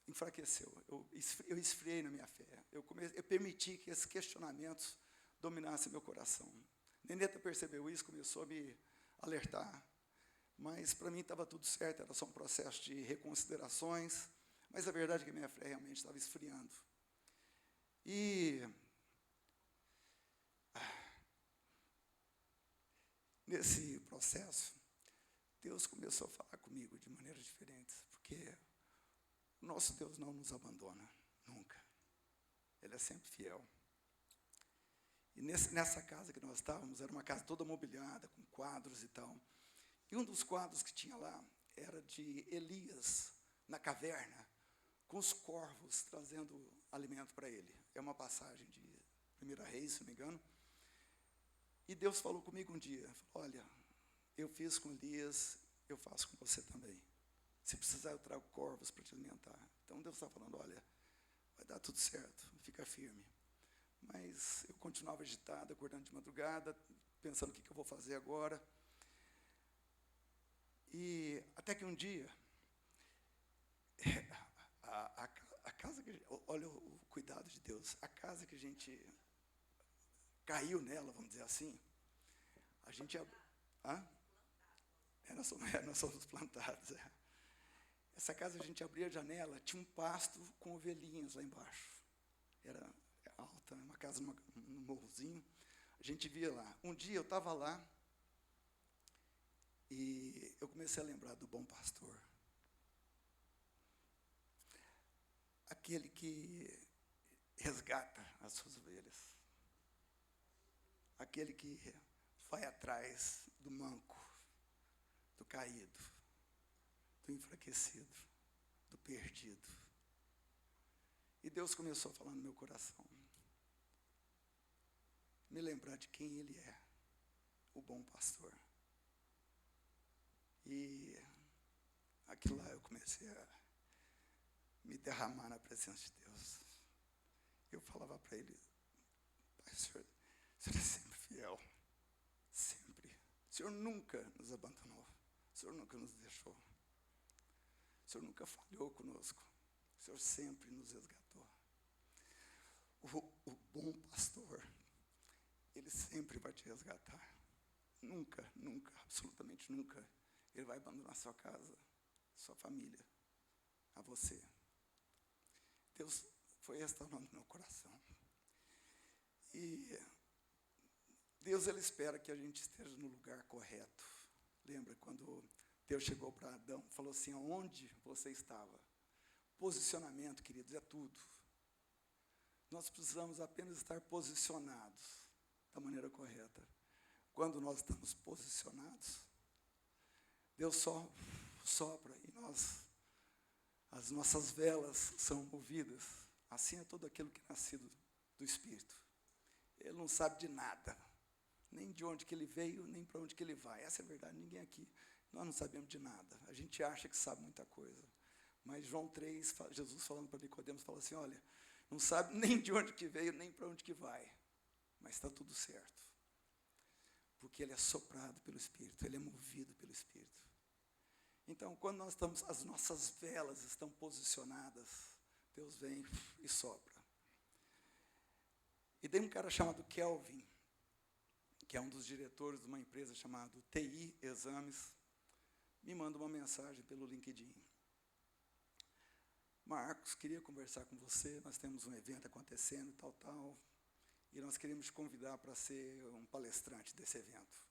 enfraqueceu. Eu esfriei na minha fé. Eu permiti que esses questionamentos dominassem meu coração. Neneta percebeu isso, começou a me alertar, mas para mim estava tudo certo, era só um processo de reconsiderações, mas a verdade é que a minha fé realmente estava esfriando. E nesse processo, Deus começou a falar comigo de maneiras diferentes, porque o nosso Deus não nos abandona, nunca. Ele é sempre fiel. E nessa casa que nós estávamos, era uma casa toda mobiliada, com quadros e tal. E um dos quadros que tinha lá era de Elias, na caverna, com os corvos trazendo alimento para ele. É uma passagem de 1 Reis, se não me engano. E Deus falou comigo um dia, falou, olha, eu fiz com Elias, eu faço com você também. Se precisar, eu trago corvos para te alimentar. Então Deus está falando, olha, vai dar tudo certo, fica firme. Mas eu continuava agitado, acordando de madrugada, pensando o que eu vou fazer agora. E até que um dia, a casa que, olha o cuidado de Deus, a casa que a gente caiu nela, vamos dizer assim, a gente... Nós somos plantados. Essa casa, a gente abria a janela, tinha um pasto com ovelhinhas lá embaixo. Era alta, uma casa num morrozinho, a gente via lá. Um dia eu estava lá, E eu comecei a lembrar do bom pastor. Aquele que resgata as suas ovelhas. Aquele que vai atrás do manco, do caído, do enfraquecido, do perdido. E Deus começou a falar no meu coração. Me lembrar de quem Ele é, o bom pastor. E aquilo lá eu comecei a me derramar na presença de Deus. Eu falava para Ele, Pai, o Senhor é sempre fiel, sempre. O Senhor nunca nos abandonou, o Senhor nunca nos deixou. O Senhor nunca falhou conosco, o Senhor sempre nos resgatou. O bom pastor, Ele sempre vai te resgatar. Nunca, nunca, absolutamente nunca, Ele vai abandonar sua casa, sua família, a você. Deus foi restaurando meu coração. E Deus, Ele espera que a gente esteja no lugar correto. Lembra quando Deus chegou para Adão e falou assim, onde você estava? Posicionamento, queridos, é tudo. Nós precisamos apenas estar posicionados da maneira correta. Quando nós estamos posicionados, Deus só sopra e as nossas velas são movidas. Assim é todo aquilo que é nascido do Espírito. Ele não sabe de nada, nem de onde que ele veio, nem para onde que ele vai. Essa é a verdade, ninguém aqui, nós não sabemos de nada. A gente acha que sabe muita coisa. Mas João 3, Jesus falando para Nicodemos, fala assim, olha, não sabe nem de onde que veio, nem para onde que vai. Mas está tudo certo. Porque ele é soprado pelo Espírito, ele é movido pelo Espírito. Então, quando nós estamos, as nossas velas estão posicionadas, Deus vem e sopra. E tem um cara chamado Kelvin, que é um dos diretores de uma empresa chamada TI Exames, me manda uma mensagem pelo LinkedIn. Marcos, queria conversar com você, nós temos um evento acontecendo, tal, e nós queremos te convidar para ser um palestrante desse evento.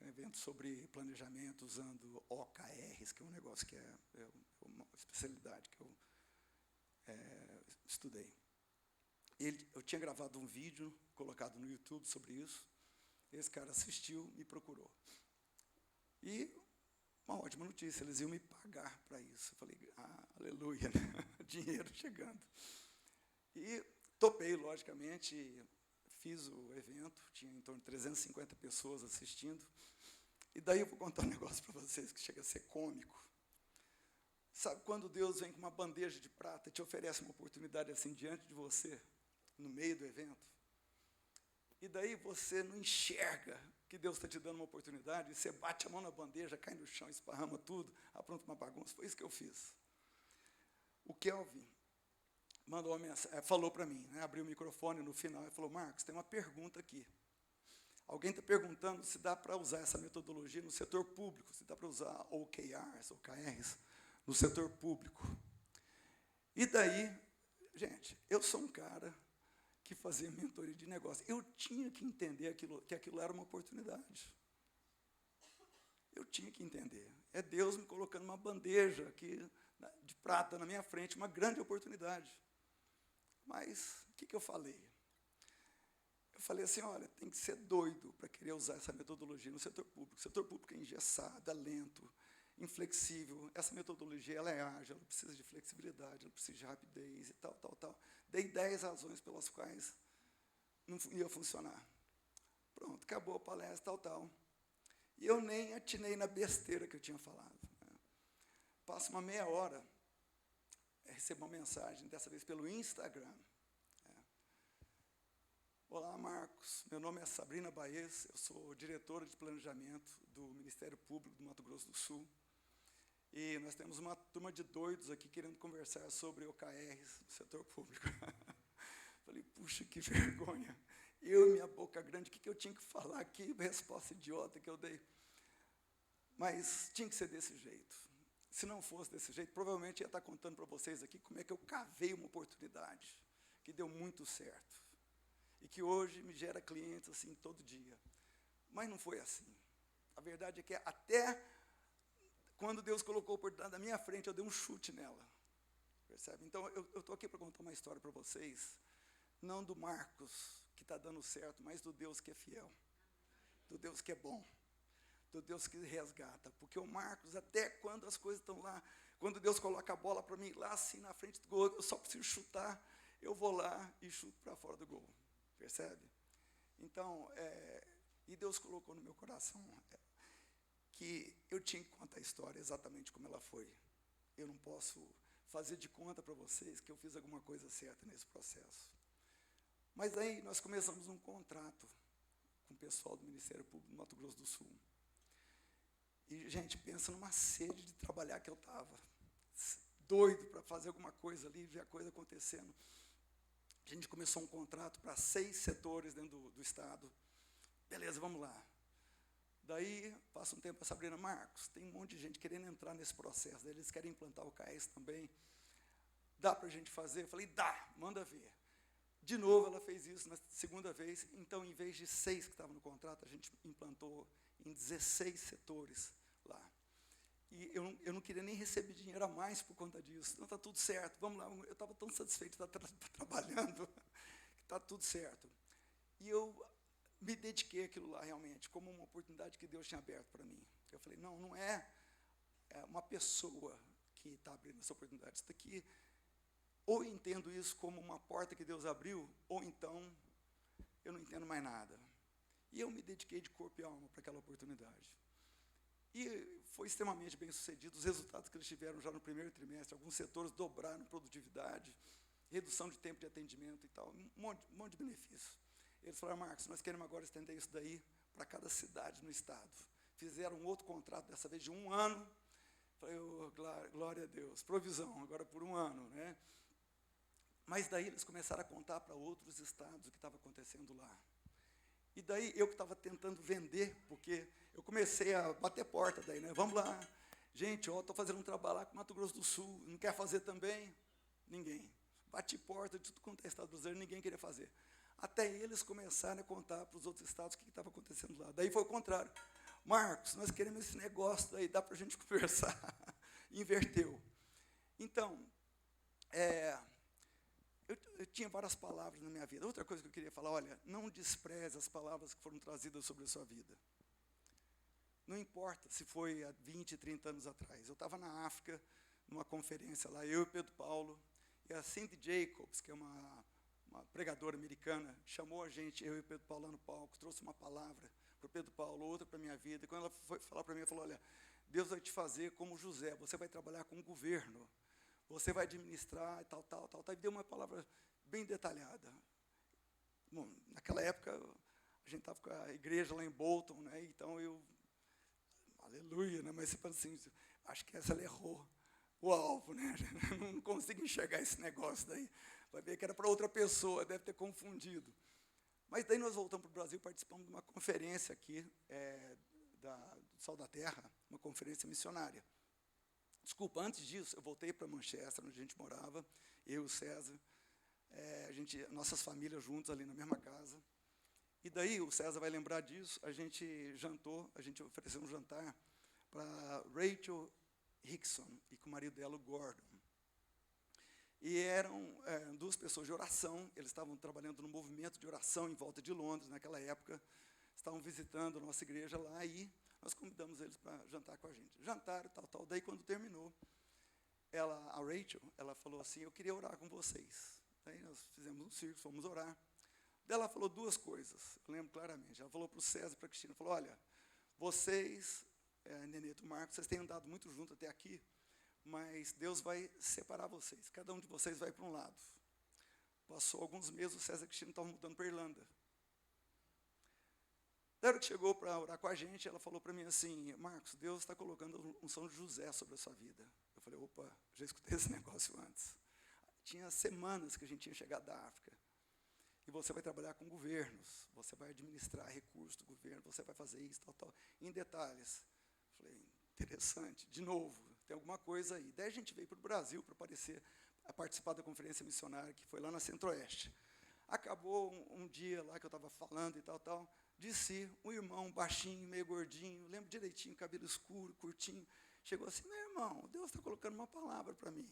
É um evento sobre planejamento usando OKRs, que é um negócio que é uma especialidade que eu estudei. Eu tinha gravado um vídeo, colocado no YouTube sobre isso. Esse cara assistiu, me procurou. E uma ótima notícia, eles iam me pagar para isso. Eu falei, aleluia, né? Dinheiro chegando. E topei, logicamente, fiz o evento, tinha em torno de 350 pessoas assistindo. E daí eu vou contar um negócio para vocês que chega a ser cômico. Sabe quando Deus vem com uma bandeja de prata e te oferece uma oportunidade assim diante de você, no meio do evento? E daí você não enxerga que Deus está te dando uma oportunidade, e você bate a mão na bandeja, cai no chão, esparrama tudo, apronta uma bagunça. Foi isso que eu fiz. O Kelvin mandou uma mensagem, falou para mim, né, abriu o microfone no final e falou, Marcos, tem uma pergunta aqui. Alguém está perguntando se dá para usar essa metodologia no setor público, se dá para usar OKRs no setor público. E daí, gente, eu sou um cara que fazia mentoria de negócio. Eu tinha que entender que aquilo era uma oportunidade. Eu tinha que entender. É Deus me colocando uma bandeja aqui de prata na minha frente, uma grande oportunidade. Mas o que eu falei? Eu falei assim, olha, tem que ser doido para querer usar essa metodologia no setor público. O setor público é engessado, é lento, inflexível. Essa metodologia ela é ágil, ela precisa de flexibilidade, ela precisa de rapidez e tal. Dei 10 razões pelas quais não ia funcionar. Pronto, acabou a palestra, tal. E eu nem atinei na besteira que eu tinha falado. Né? Passa uma meia hora, recebo uma mensagem, dessa vez pelo Instagram. Olá, Marcos, meu nome é Sabrina Baez, eu sou diretora de planejamento do Ministério Público do Mato Grosso do Sul. E nós temos uma turma de doidos aqui querendo conversar sobre OKRs no setor público. Falei, puxa, que vergonha. Eu e minha boca grande, o que eu tinha que falar? Que resposta idiota que eu dei. Mas tinha que ser desse jeito. Se não fosse desse jeito, provavelmente ia estar contando para vocês aqui como é que eu cavei uma oportunidade, que deu muito certo. E que hoje me gera clientes assim todo dia. Mas não foi assim. A verdade é que até quando Deus colocou a oportunidade na minha frente, eu dei um chute nela. Percebe? Então, eu estou aqui para contar uma história para vocês, não do Marcos, que está dando certo, mas do Deus que é fiel, do Deus que é bom, do Deus que resgata. Porque o Marcos, até quando as coisas estão lá, quando Deus coloca a bola para mim lá assim na frente do gol, eu só preciso chutar, eu vou lá e chuto para fora do gol. Percebe? Então, e Deus colocou no meu coração que eu tinha que contar a história exatamente como ela foi. Eu não posso fazer de conta para vocês que eu fiz alguma coisa certa nesse processo. Mas aí nós começamos um contrato com o pessoal do Ministério Público do Mato Grosso do Sul. E, gente, pensa numa sede de trabalhar que eu estava. Doido para fazer alguma coisa ali, ver a coisa acontecendo. A gente começou um contrato para 6 setores dentro do Estado. Beleza, vamos lá. Daí, passa um tempo, a Sabrina, Marcos, tem um monte de gente querendo entrar nesse processo. Daí eles querem implantar o CAES também. Dá para a gente fazer? Eu falei, dá, manda ver. De novo, ela fez isso na segunda vez. Então, em vez de 6 que estavam no contrato, a gente implantou em 16 setores lá. E eu não queria nem receber dinheiro a mais por conta disso. Então, está tudo certo, vamos lá. Eu estava tão satisfeito de estar trabalhando, que está tudo certo. E eu me dediquei àquilo lá, realmente, como uma oportunidade que Deus tinha aberto para mim. Eu falei, não é uma pessoa que está abrindo essa oportunidade. Isso daqui, ou eu entendo isso como uma porta que Deus abriu, ou então eu não entendo mais nada. E eu me dediquei de corpo e alma para aquela oportunidade. E foi extremamente bem sucedido. Os resultados que eles tiveram já no primeiro trimestre, alguns setores dobraram produtividade, redução de tempo de atendimento e tal, um monte de benefícios. Eles falaram, Marcos, nós queremos agora estender isso daí para cada cidade no estado. Fizeram um outro contrato, dessa vez de 1 ano. Falei, oh, glória a Deus, provisão, agora por 1 ano, né? Mas daí eles começaram a contar para outros estados o que estava acontecendo lá. E daí eu que estava tentando vender, porque eu comecei a bater porta daí, né? Vamos lá, gente, estou fazendo um trabalho lá com Mato Grosso do Sul, não quer fazer também? Ninguém. Bati porta de tudo quanto é estado brasileiro, ninguém queria fazer. Até eles começarem a contar para os outros estados o que estava acontecendo lá. Daí foi o contrário. Marcos, nós queremos esse negócio daí, dá para a gente conversar. Inverteu. Então, eu tinha várias palavras na minha vida. Outra coisa que eu queria falar, olha, não despreze as palavras que foram trazidas sobre a sua vida. Não importa se foi há 20, 30 anos atrás. Eu estava na África, numa conferência lá, eu e Pedro Paulo, e a Cindy Jacobs, que é uma pregadora americana, chamou a gente, eu e Pedro Paulo lá no palco, trouxe uma palavra para o Pedro Paulo, outra para a minha vida. E quando ela foi falar para mim, ela falou, olha, Deus vai te fazer como José, você vai trabalhar com o governo, você vai administrar e tal. E deu uma palavra bem detalhada. Bom, naquela época, a gente estava com a igreja lá em Bolton, né? Então aleluia, né? Mas você fala assim, acho que essa ela errou o alvo, né? Não consigo enxergar esse negócio daí. Vai ver que era para outra pessoa, deve ter confundido. Mas daí nós voltamos para o Brasil, participamos de uma conferência aqui, do Sal da Terra, uma conferência missionária. Desculpa, antes disso, eu voltei para Manchester, onde a gente morava, eu e o César, nossas famílias juntos ali na mesma casa. E daí, o César vai lembrar disso, a gente jantou, a gente ofereceu um jantar para Rachel Hickson e com o marido dela, o Gordon. E eram 2 pessoas de oração, eles estavam trabalhando no movimento de oração em volta de Londres, naquela época, estavam visitando a nossa igreja lá e nós convidamos eles para jantar com a gente. Jantaram, tal. Daí, quando terminou, a Rachel, ela falou assim, eu queria orar com vocês. Daí nós fizemos um círculo, fomos orar. Daí ela falou 2 coisas, eu lembro claramente. Ela falou para o César e para a Cristina, falou, olha, vocês, Neneto e Marcos, vocês têm andado muito junto até aqui, mas Deus vai separar vocês, cada um de vocês vai para um lado. Passou alguns meses, o César e a Cristina estavam mudando para a Irlanda. Na hora que chegou para orar com a gente, ela falou para mim assim, Marcos, Deus está colocando a unção de José sobre a sua vida. Eu falei, opa, já escutei esse negócio antes. Tinha semanas que a gente tinha chegado da África. E você vai trabalhar com governos, você vai administrar recursos do governo, você vai fazer isso, tal. Em detalhes. Eu falei, interessante, de novo, tem alguma coisa aí. Daí a gente veio para o Brasil para participar da conferência missionária, que foi lá na Centro-Oeste. Acabou um dia lá que eu estava falando e tal, disse um irmão baixinho, meio gordinho, lembro direitinho, cabelo escuro, curtinho, chegou assim: meu irmão, Deus está colocando uma palavra para mim,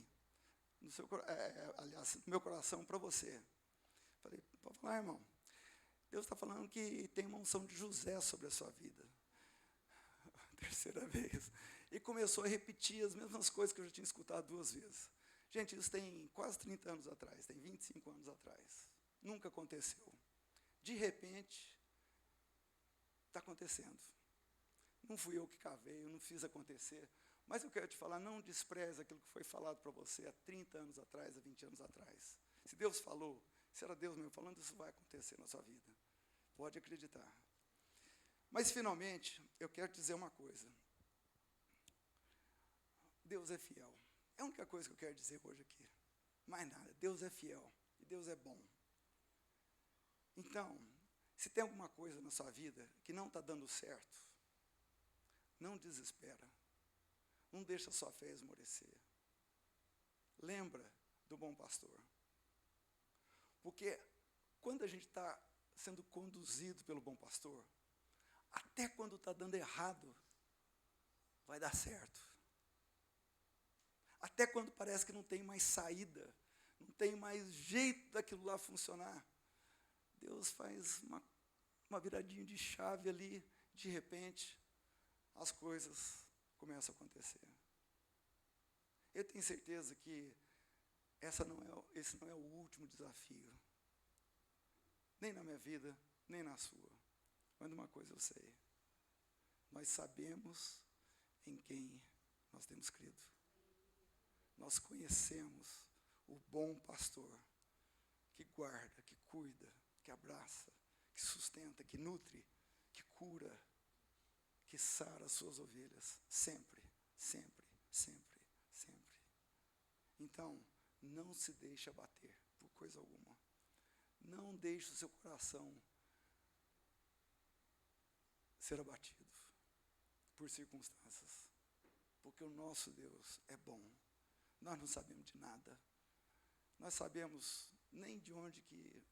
aliás, no meu coração para você. Falei: pode falar, irmão. Deus está falando que tem uma unção de José sobre a sua vida. Terceira vez. E começou a repetir as mesmas coisas que eu já tinha escutado 2 vezes. Gente, isso tem quase 30 anos atrás, tem 25 anos atrás. Nunca aconteceu. De repente, está acontecendo. Não fui eu que cavei, eu não fiz acontecer. Mas eu quero te falar, não despreze aquilo que foi falado para você há 30 anos atrás, há 20 anos atrás. Se Deus falou, se era Deus mesmo falando, isso vai acontecer na sua vida. Pode acreditar. Mas, finalmente, eu quero te dizer uma coisa. Deus é fiel. É a única coisa que eu quero dizer hoje aqui. Mais nada. Deus é fiel. E Deus é bom. Então, se tem alguma coisa na sua vida que não está dando certo, não desespera. Não deixa a sua fé esmorecer. Lembra do bom pastor. Porque quando a gente está sendo conduzido pelo bom pastor, até quando está dando errado, vai dar certo. Até quando parece que não tem mais saída, não tem mais jeito daquilo lá funcionar, Deus faz uma viradinha de chave ali, de repente, as coisas começam a acontecer. Eu tenho certeza que esse não é o último desafio, nem na minha vida, nem na sua. Mas uma coisa eu sei, nós sabemos em quem nós temos crido. Nós conhecemos o bom pastor, que guarda, que cuida, que abraça, que sustenta, que nutre, que cura, que sara as suas ovelhas, sempre, sempre, sempre, sempre. Então, não se deixe abater por coisa alguma. Não deixe o seu coração ser abatido por circunstâncias, porque o nosso Deus é bom. Nós não sabemos de nada. Nós sabemos nem de onde que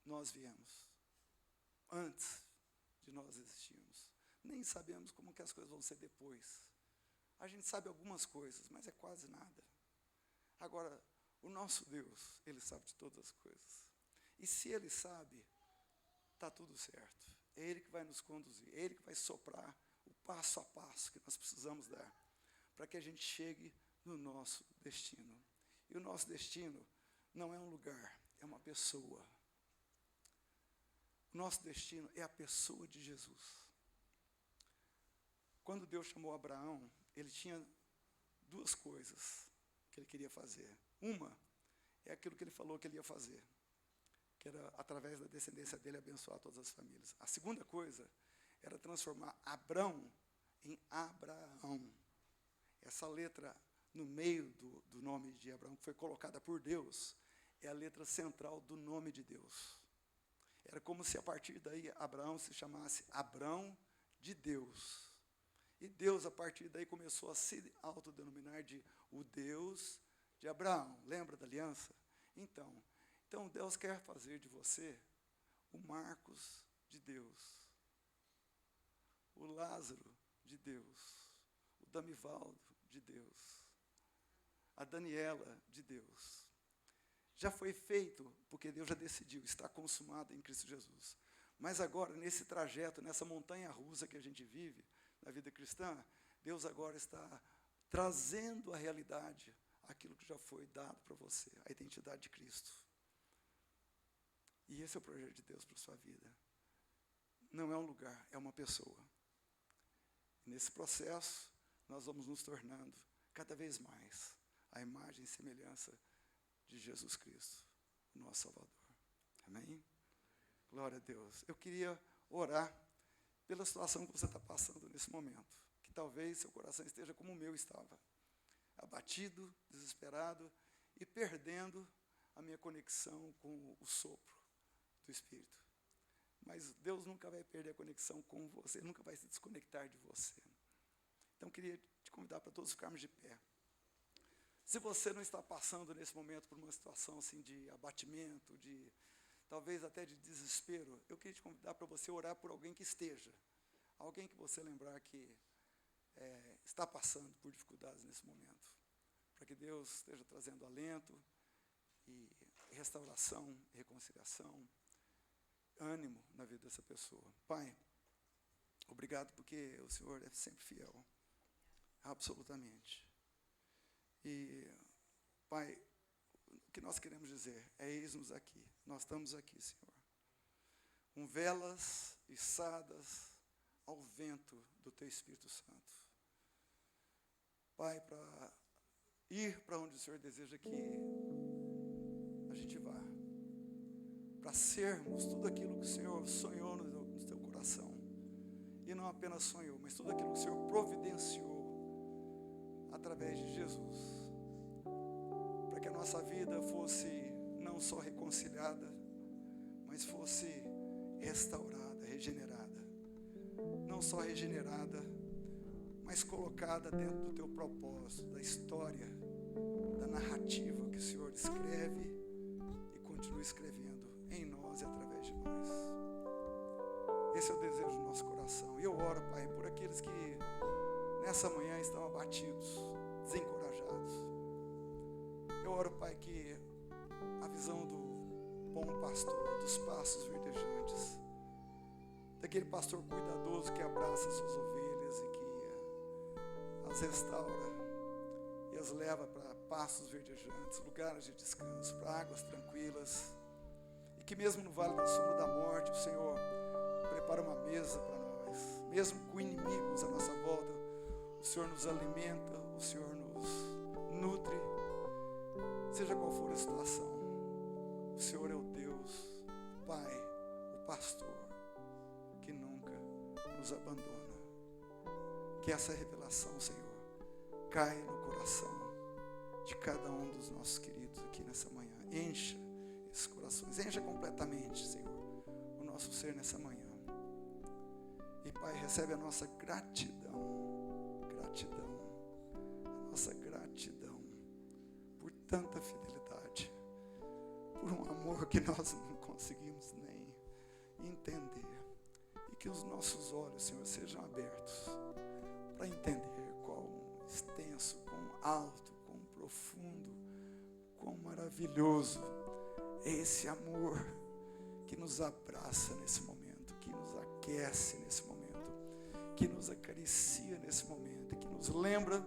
nós viemos, antes de nós existirmos. Nem sabemos como que as coisas vão ser depois. A gente sabe algumas coisas, mas é quase nada. Agora, o nosso Deus, Ele sabe de todas as coisas. E se Ele sabe, está tudo certo. É Ele que vai nos conduzir, é Ele que vai soprar o passo a passo que nós precisamos dar, para que a gente chegue no nosso destino. E o nosso destino não é um lugar, é uma pessoa. O nosso destino é a pessoa de Jesus. Quando Deus chamou Abraão, ele tinha 2 coisas que ele queria fazer. Uma é aquilo que ele falou que ele ia fazer, que era, através da descendência dele, abençoar todas as famílias. A segunda coisa era transformar Abrão em Abraão. Essa letra no meio do nome de Abraão, que foi colocada por Deus, é a letra central do nome de Deus. Era como se a partir daí Abraão se chamasse Abrão de Deus. E Deus, a partir daí, começou a se autodenominar de o Deus de Abraão. Lembra da aliança? Então Deus quer fazer de você o Marcos de Deus, o Lázaro de Deus, o Damivaldo de Deus, a Daniela de Deus. Já foi feito, porque Deus já decidiu, está consumado em Cristo Jesus. Mas agora, nesse trajeto, nessa montanha russa que a gente vive, na vida cristã, Deus agora está trazendo à realidade aquilo que já foi dado para você, a identidade de Cristo. E esse é o projeto de Deus para a sua vida. Não é um lugar, é uma pessoa. E nesse processo, nós vamos nos tornando cada vez mais a imagem e semelhança de Jesus Cristo, o nosso Salvador. Amém? Glória a Deus. Eu queria orar pela situação que você está passando nesse momento, que talvez seu coração esteja como o meu estava, abatido, desesperado e perdendo a minha conexão com o sopro do Espírito. Mas Deus nunca vai perder a conexão com você, nunca vai se desconectar de você. Então, eu queria te convidar para todos ficarmos de pé. Se você não está passando nesse momento por uma situação assim de abatimento, de talvez até de desespero, eu queria te convidar para você orar por alguém que esteja. Alguém que você lembrar que está passando por dificuldades nesse momento. Para que Deus esteja trazendo alento e restauração, reconciliação, ânimo na vida dessa pessoa. Pai, obrigado porque o Senhor é sempre fiel. Absolutamente. E, Pai, o que nós queremos dizer é: eis-nos aqui. Nós estamos aqui, Senhor, com velas içadas ao vento do Teu Espírito Santo. Pai, para ir para onde o Senhor deseja que a gente vá. Para sermos tudo aquilo que o Senhor sonhou no Teu coração. E não apenas sonhou, mas tudo aquilo que o Senhor providenciou através de Jesus. Para que a nossa vida fosse não só reconciliada, mas fosse restaurada, regenerada. Não só regenerada, mas colocada dentro do Teu propósito, da história, da narrativa que o Senhor escreve e continua escrevendo em nós e através de nós. Esse é o desejo do nosso coração. E eu oro, Pai, por aqueles que nessa manhã estão abatidos, desencorajados. Eu oro, Pai, que a visão do bom pastor, dos pastos verdejantes, daquele pastor cuidadoso que abraça suas ovelhas e que as restaura e as leva para pastos verdejantes, lugares de descanso, para águas tranquilas, e que mesmo no vale da sombra da morte, o Senhor prepara uma mesa para nós, mesmo com inimigos à nossa volta, o Senhor nos alimenta, o Senhor nos nutre, seja qual for a situação. O Senhor é o Deus, o Pai, o pastor, que nunca nos abandona. Que essa revelação, Senhor, caia no coração de cada um dos nossos queridos aqui nessa manhã. Encha esses corações, encha completamente, Senhor, o nosso ser nessa manhã. E, Pai, recebe a nossa gratidão, a nossa gratidão por tanta fidelidade, por um amor que nós não conseguimos nem entender. E que os nossos olhos, Senhor, sejam abertos para entender quão extenso, quão alto, quão profundo, quão maravilhoso é esse amor que nos abraça nesse momento, que nos aquece nesse momento, que nos acaricia nesse momento, que nos lembra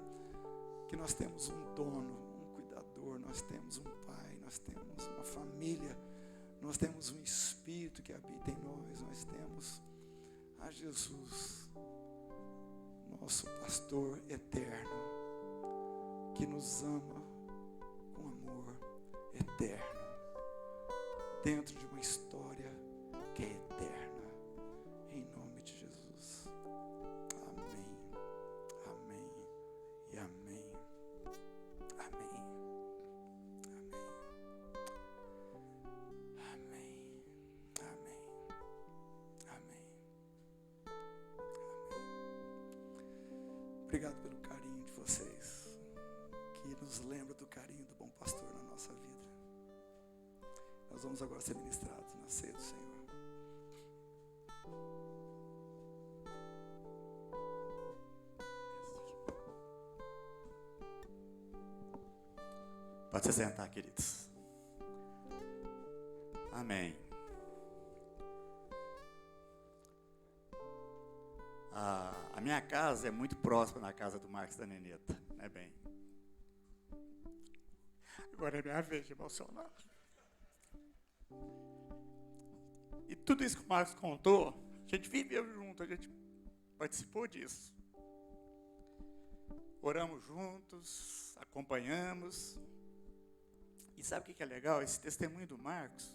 que nós temos um dono, um cuidador, nós temos um pai, nós temos uma família, nós temos um Espírito que habita em nós temos a Jesus, nosso pastor eterno, que nos ama com amor eterno, dentro de uma história que é eterna, em nome de Jesus. Amém, amém e amém, amém, amém, amém, amém, amém. Obrigado pelo carinho de vocês, que nos lembra do carinho do bom pastor na nossa vida. Nós vamos agora ser ministrados na ceia do Senhor. Pode se sentar, queridos. Amém. A minha casa é muito próxima da casa do Marcos e da Neneta, não é bem? Agora é minha vez de emocionar. E tudo isso que o Marcos contou, a gente viveu junto, a gente participou disso. Oramos juntos, acompanhamos. E sabe o que é legal? Esse testemunho do Marcos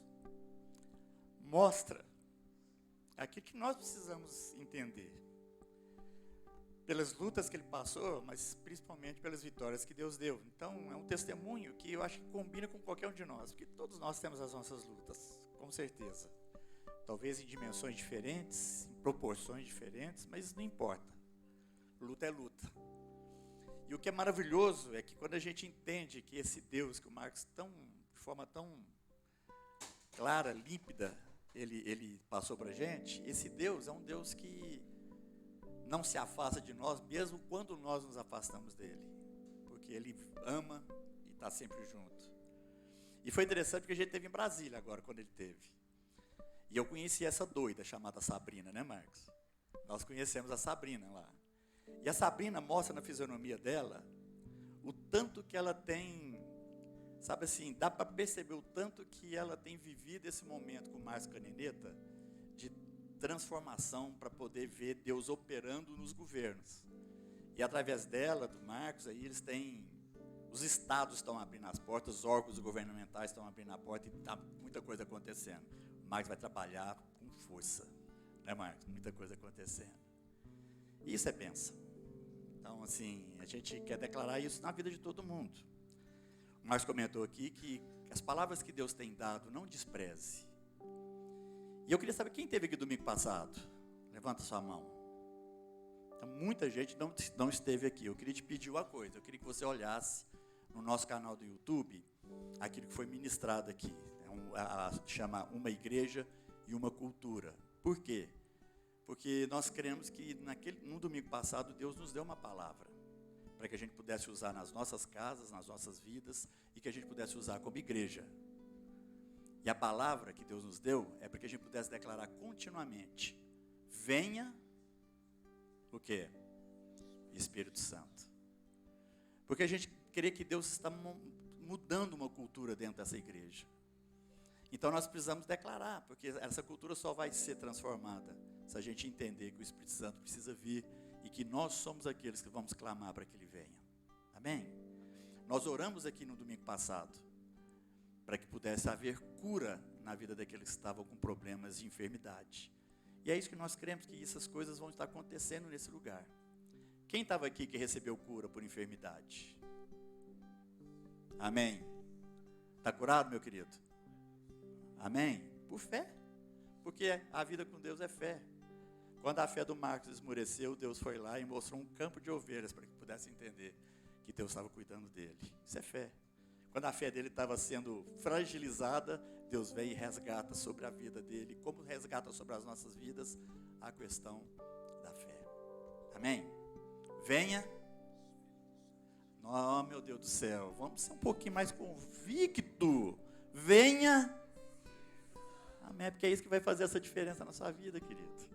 mostra aquilo que nós precisamos entender. Pelas lutas que ele passou, mas principalmente pelas vitórias que Deus deu. Então, é um testemunho que eu acho que combina com qualquer um de nós, porque todos nós temos as nossas lutas, com certeza. Talvez em dimensões diferentes, em proporções diferentes, mas não importa. Luta é luta. E o que é maravilhoso é que quando a gente entende que esse Deus, que o Marcos de forma tão clara, límpida, ele passou para a gente, esse Deus é um Deus que não se afasta de nós, mesmo quando nós nos afastamos dele, porque ele ama e está sempre junto. E foi interessante porque a gente esteve em Brasília agora, quando ele teve. E eu conheci essa doida chamada Sabrina, né, Marcos? Nós conhecemos a Sabrina lá. E a Sabrina mostra na fisionomia dela o tanto que ela tem, sabe assim, dá para perceber o tanto que ela tem vivido esse momento com o Márcio Caneneta de transformação para poder ver Deus operando nos governos. E através dela, do Marcos, aí eles têm, os estados estão abrindo as portas, os órgãos governamentais estão abrindo a porta e está muita coisa acontecendo. O Marcos vai trabalhar com força, né, Marcos? Muita coisa acontecendo. E isso é bênção. Então, assim, a gente quer declarar isso na vida de todo mundo. O Marcos comentou aqui que as palavras que Deus tem dado, não despreze. E eu queria saber quem esteve aqui domingo passado. Levanta sua mão. Então, muita gente não esteve aqui. Eu queria te pedir uma coisa. Eu queria que você olhasse no nosso canal do YouTube aquilo que foi ministrado aqui. Chama Uma Igreja e Uma Cultura. Por quê? Porque nós cremos que no domingo passado Deus nos deu uma palavra para que a gente pudesse usar nas nossas casas, nas nossas vidas e que a gente pudesse usar como igreja. E a palavra que Deus nos deu é para que a gente pudesse declarar continuamente: venha o quê? Espírito Santo. Porque a gente crê que Deus está mudando uma cultura dentro dessa igreja. Então nós precisamos declarar, porque essa cultura só vai ser transformada se a gente entender que o Espírito Santo precisa vir e que nós somos aqueles que vamos clamar para que Ele venha. Amém? Nós oramos aqui no domingo passado para que pudesse haver cura na vida daqueles que estavam com problemas de enfermidade. E é isso que nós cremos, que essas coisas vão estar acontecendo nesse lugar. Quem estava aqui que recebeu cura por enfermidade? Amém? Está curado, meu querido? Amém? Por fé. Porque a vida com Deus é fé. Quando a fé do Marcos esmoreceu, Deus foi lá e mostrou um campo de ovelhas para que pudesse entender que Deus estava cuidando dele. Isso é fé. Quando a fé dele estava sendo fragilizada, Deus vem e resgata sobre a vida dele. Como resgata sobre as nossas vidas a questão da fé. Amém? Venha. Oh, meu Deus do céu. Vamos ser um pouquinho mais convicto. Venha. Amém? Porque é isso que vai fazer essa diferença na sua vida, querido.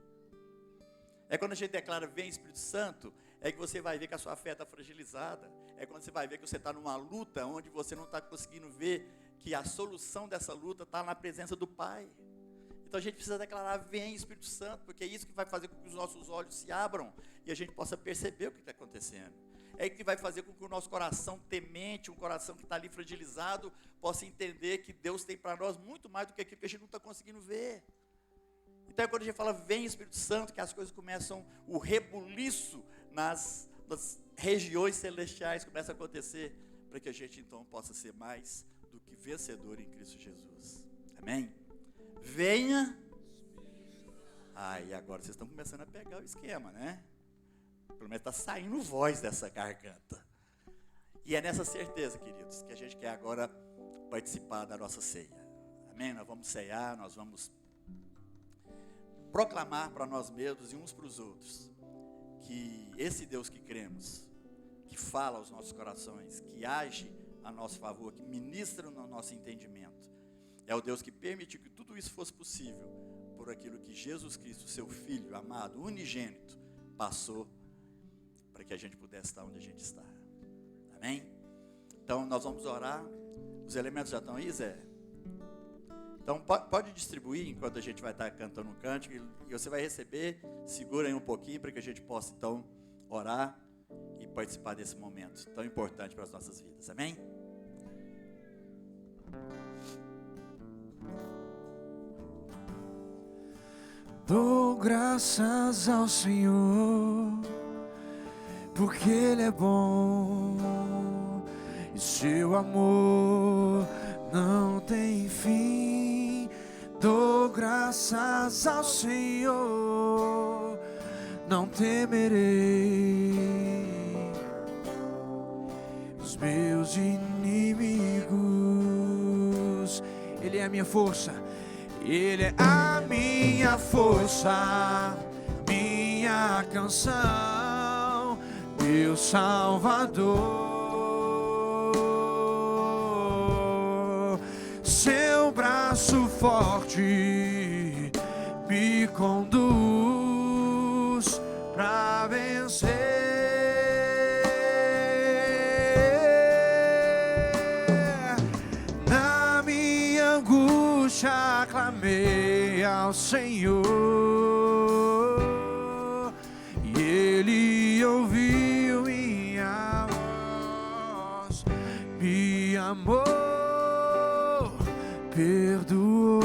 É quando a gente declara: vem Espírito Santo, é que você vai ver que a sua fé está fragilizada. É quando você vai ver que você está numa luta onde você não está conseguindo ver que a solução dessa luta está na presença do Pai. Então a gente precisa declarar: vem Espírito Santo, porque é isso que vai fazer com que os nossos olhos se abram e a gente possa perceber o que está acontecendo. É isso que vai fazer com que o nosso coração temente, um coração que está ali fragilizado, possa entender que Deus tem para nós muito mais do que aquilo que a gente não está conseguindo ver. Então é quando a gente fala: vem Espírito Santo, que as coisas começam, o rebuliço nas regiões celestiais começa a acontecer, para que a gente então possa ser mais do que vencedor em Cristo Jesus. Amém? Venha. E agora vocês estão começando a pegar o esquema, né? Pelo menos está saindo voz dessa garganta. E é nessa certeza, queridos, que a gente quer agora participar da nossa ceia. Amém? Nós vamos ceiar, nós vamos proclamar para nós mesmos e uns para os outros que esse Deus que cremos, que fala aos nossos corações, que age a nosso favor, que ministra no nosso entendimento, é o Deus que permitiu que tudo isso fosse possível por aquilo que Jesus Cristo, seu Filho amado, unigênito, passou para que a gente pudesse estar onde a gente está. Amém? Então nós vamos orar. Os elementos já estão aí, Zé? Então pode distribuir enquanto a gente vai estar cantando um cântico e você vai receber. Segura aí um pouquinho para que a gente possa então orar e participar desse momento tão importante para as nossas vidas. Amém? Dou graças ao Senhor, porque Ele é bom e seu amor não tem fim. Dou graças ao Senhor, não temerei. dos meus inimigos. Ele é a minha força, Ele é a minha força, minha canção, meu Salvador. Seu braço forte me conduz pra vencer. Na minha angústia clamei ao Senhor e Ele ouviu minha voz, me amou, perdoou,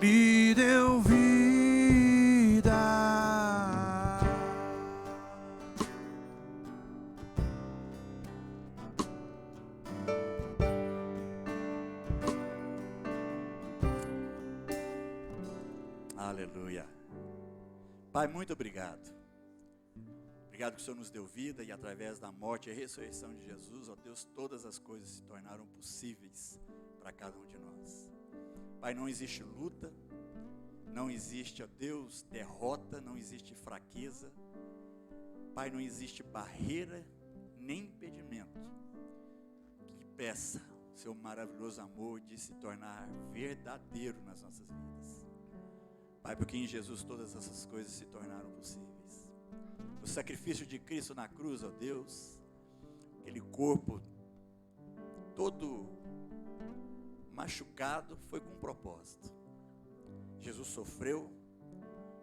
me deu vida. Aleluia. Pai, muito obrigado. Obrigado que o Senhor nos deu vida e através da morte e ressurreição de Jesus, ó Deus, todas as coisas se tornaram possíveis para cada um de nós. Pai, não existe luta, não existe, ó Deus, derrota, não existe fraqueza. Pai, não existe barreira nem impedimento que impeça o seu maravilhoso amor de se tornar verdadeiro nas nossas vidas. Pai, porque em Jesus todas essas coisas se tornaram possíveis. O sacrifício de Cristo na cruz, ó Deus, aquele corpo todo machucado, foi com um propósito. Jesus sofreu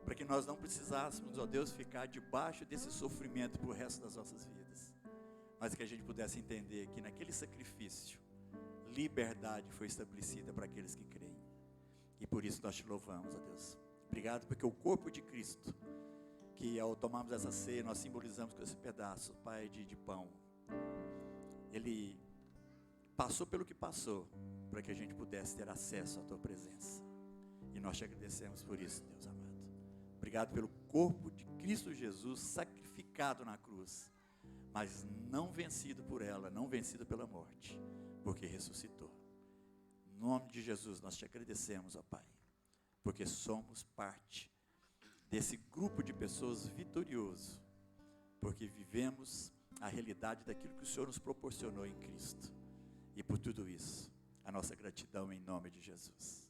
para que nós não precisássemos, ó Deus, ficar debaixo desse sofrimento por resto das nossas vidas, mas que a gente pudesse entender que naquele sacrifício, liberdade foi estabelecida para aqueles que creem. E por isso nós te louvamos, ó Deus. Obrigado porque o corpo de Cristo, que ao tomarmos essa ceia, nós simbolizamos com esse pedaço, Pai, de pão, Ele passou pelo que passou, para que a gente pudesse ter acesso à Tua presença. E nós te agradecemos por isso, Deus amado. Obrigado pelo corpo de Cristo Jesus sacrificado na cruz, mas não vencido por ela, não vencido pela morte, porque ressuscitou. Em nome de Jesus, nós te agradecemos, ó Pai, porque somos parte desse grupo de pessoas vitorioso, porque vivemos a realidade daquilo que o Senhor nos proporcionou em Cristo. E por tudo isso, a nossa gratidão em nome de Jesus.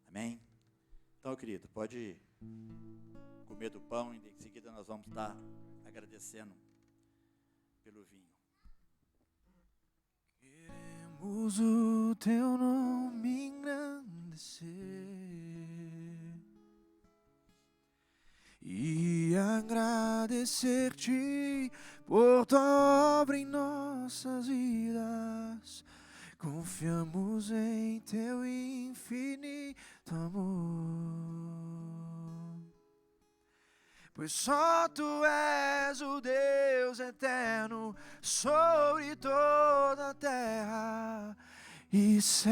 Amém? Então, querido, pode comer do pão, e em seguida nós vamos estar agradecendo pelo vinho. Queremos o teu nome engrandecer e agradecer-te por tua obra em nossas vidas. Confiamos em teu infinito amor, pois só tu és o Deus eterno sobre toda a terra e céus.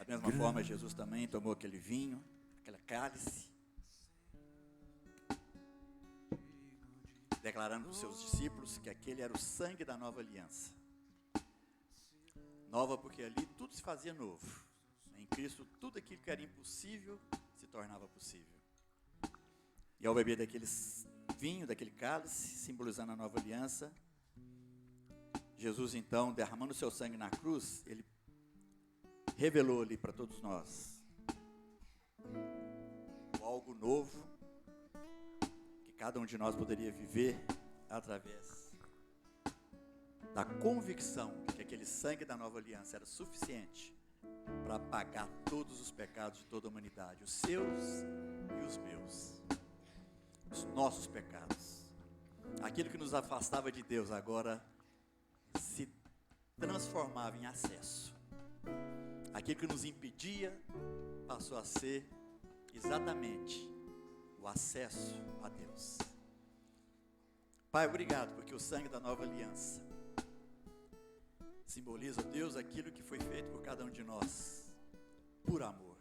Da mesma forma, Jesus também tomou aquele vinho, aquele cálice, declarando para os seus discípulos que aquele era o sangue da nova aliança. Nova porque ali tudo se fazia novo. Em Cristo, tudo aquilo que era impossível se tornava possível. E ao beber daquele vinho, daquele cálice, simbolizando a nova aliança, Jesus então, derramando o seu sangue na cruz, ele revelou ali para todos nós algo novo que cada um de nós poderia viver através da convicção de que aquele sangue da nova aliança era suficiente para apagar todos os pecados de toda a humanidade, os seus e os meus, os nossos pecados. Aquilo que nos afastava de Deus agora se transformava em acesso. Aquilo que nos impedia passou a ser exatamente o acesso a Deus. Pai, obrigado, porque o sangue da nova aliança simboliza, Deus, aquilo que foi feito por cada um de nós, por amor.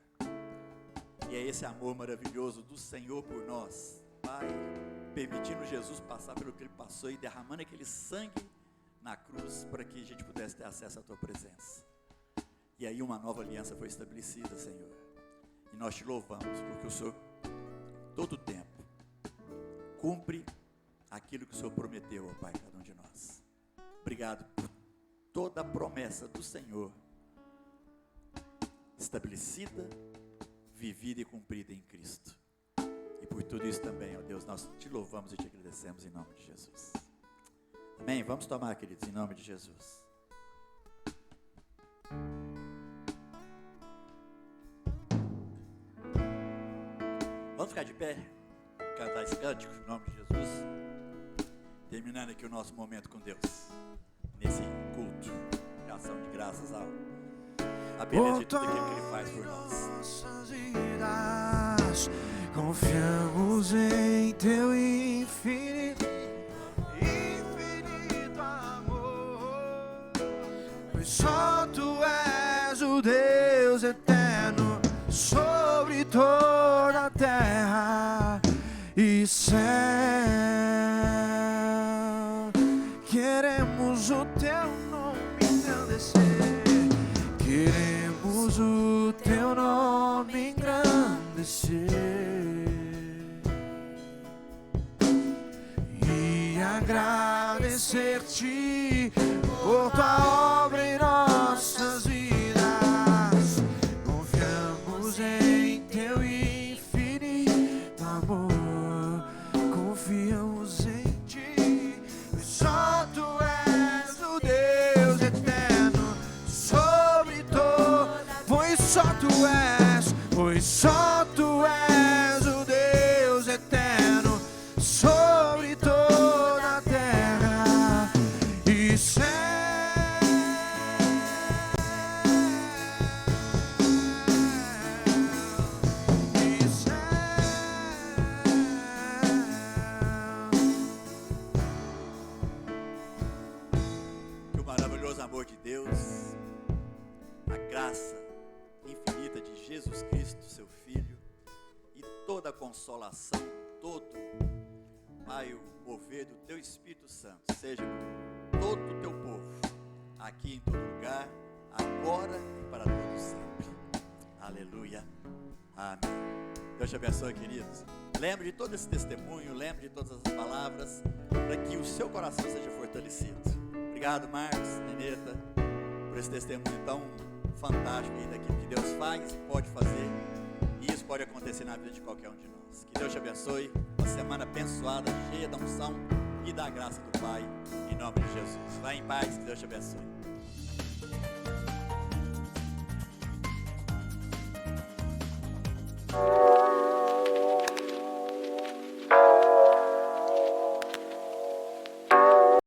E é esse amor maravilhoso do Senhor por nós, Pai, permitindo Jesus passar pelo que Ele passou e derramando aquele sangue na cruz para que a gente pudesse ter acesso à Tua presença. E aí uma nova aliança foi estabelecida, Senhor. E nós te louvamos, porque o Senhor, todo o tempo, cumpre aquilo que o Senhor prometeu, ó Pai, a cada um de nós. Obrigado por toda a promessa do Senhor, estabelecida, vivida e cumprida em Cristo. E por tudo isso também, ó Deus, nós te louvamos e te agradecemos em nome de Jesus. Amém? Vamos tomar, queridos, em nome de Jesus. Vamos ficar de pé, cantar esse cântico em nome de Jesus, terminando aqui o nosso momento com Deus, nesse culto de ação de graças a beleza de tudo aquilo que Ele faz por nós. Nossas vidas, confiamos em Teu infinito amor, pois só Tu és o Deus eterno sobre toda a terra e céu. Queremos o Teu nome engrandecer, queremos o Teu nome engrandecer e agradecer-Te por Tua obra em nossas vidas. Confiamos em Teu infinito amor, confiamos em Ti, pois só Tu és o Deus eterno sobre toda, pois só Tu és o Deus eterno sobre toda a terra e céu. E céu. Que o maravilhoso amor de Deus, a graça infinita de Jesus Cristo, Seu Filho, e toda a consolação, todo, Pai, o mover do Teu Espírito Santo, seja com todo o Teu povo, aqui em todo lugar, agora e para todo sempre. Aleluia. Amém. Deus te abençoe, queridos. Lembre de todo esse testemunho, lembre de todas as palavras, para que o seu coração seja fortalecido. Obrigado, Marcos, Neneta, por esse testemunho tão fantástico aí daquilo que Deus faz e pode fazer. E isso pode acontecer na vida de qualquer um de nós. Que Deus te abençoe. Uma semana abençoada, cheia da unção e da graça do Pai. Em nome de Jesus. Vá em paz, que Deus te abençoe.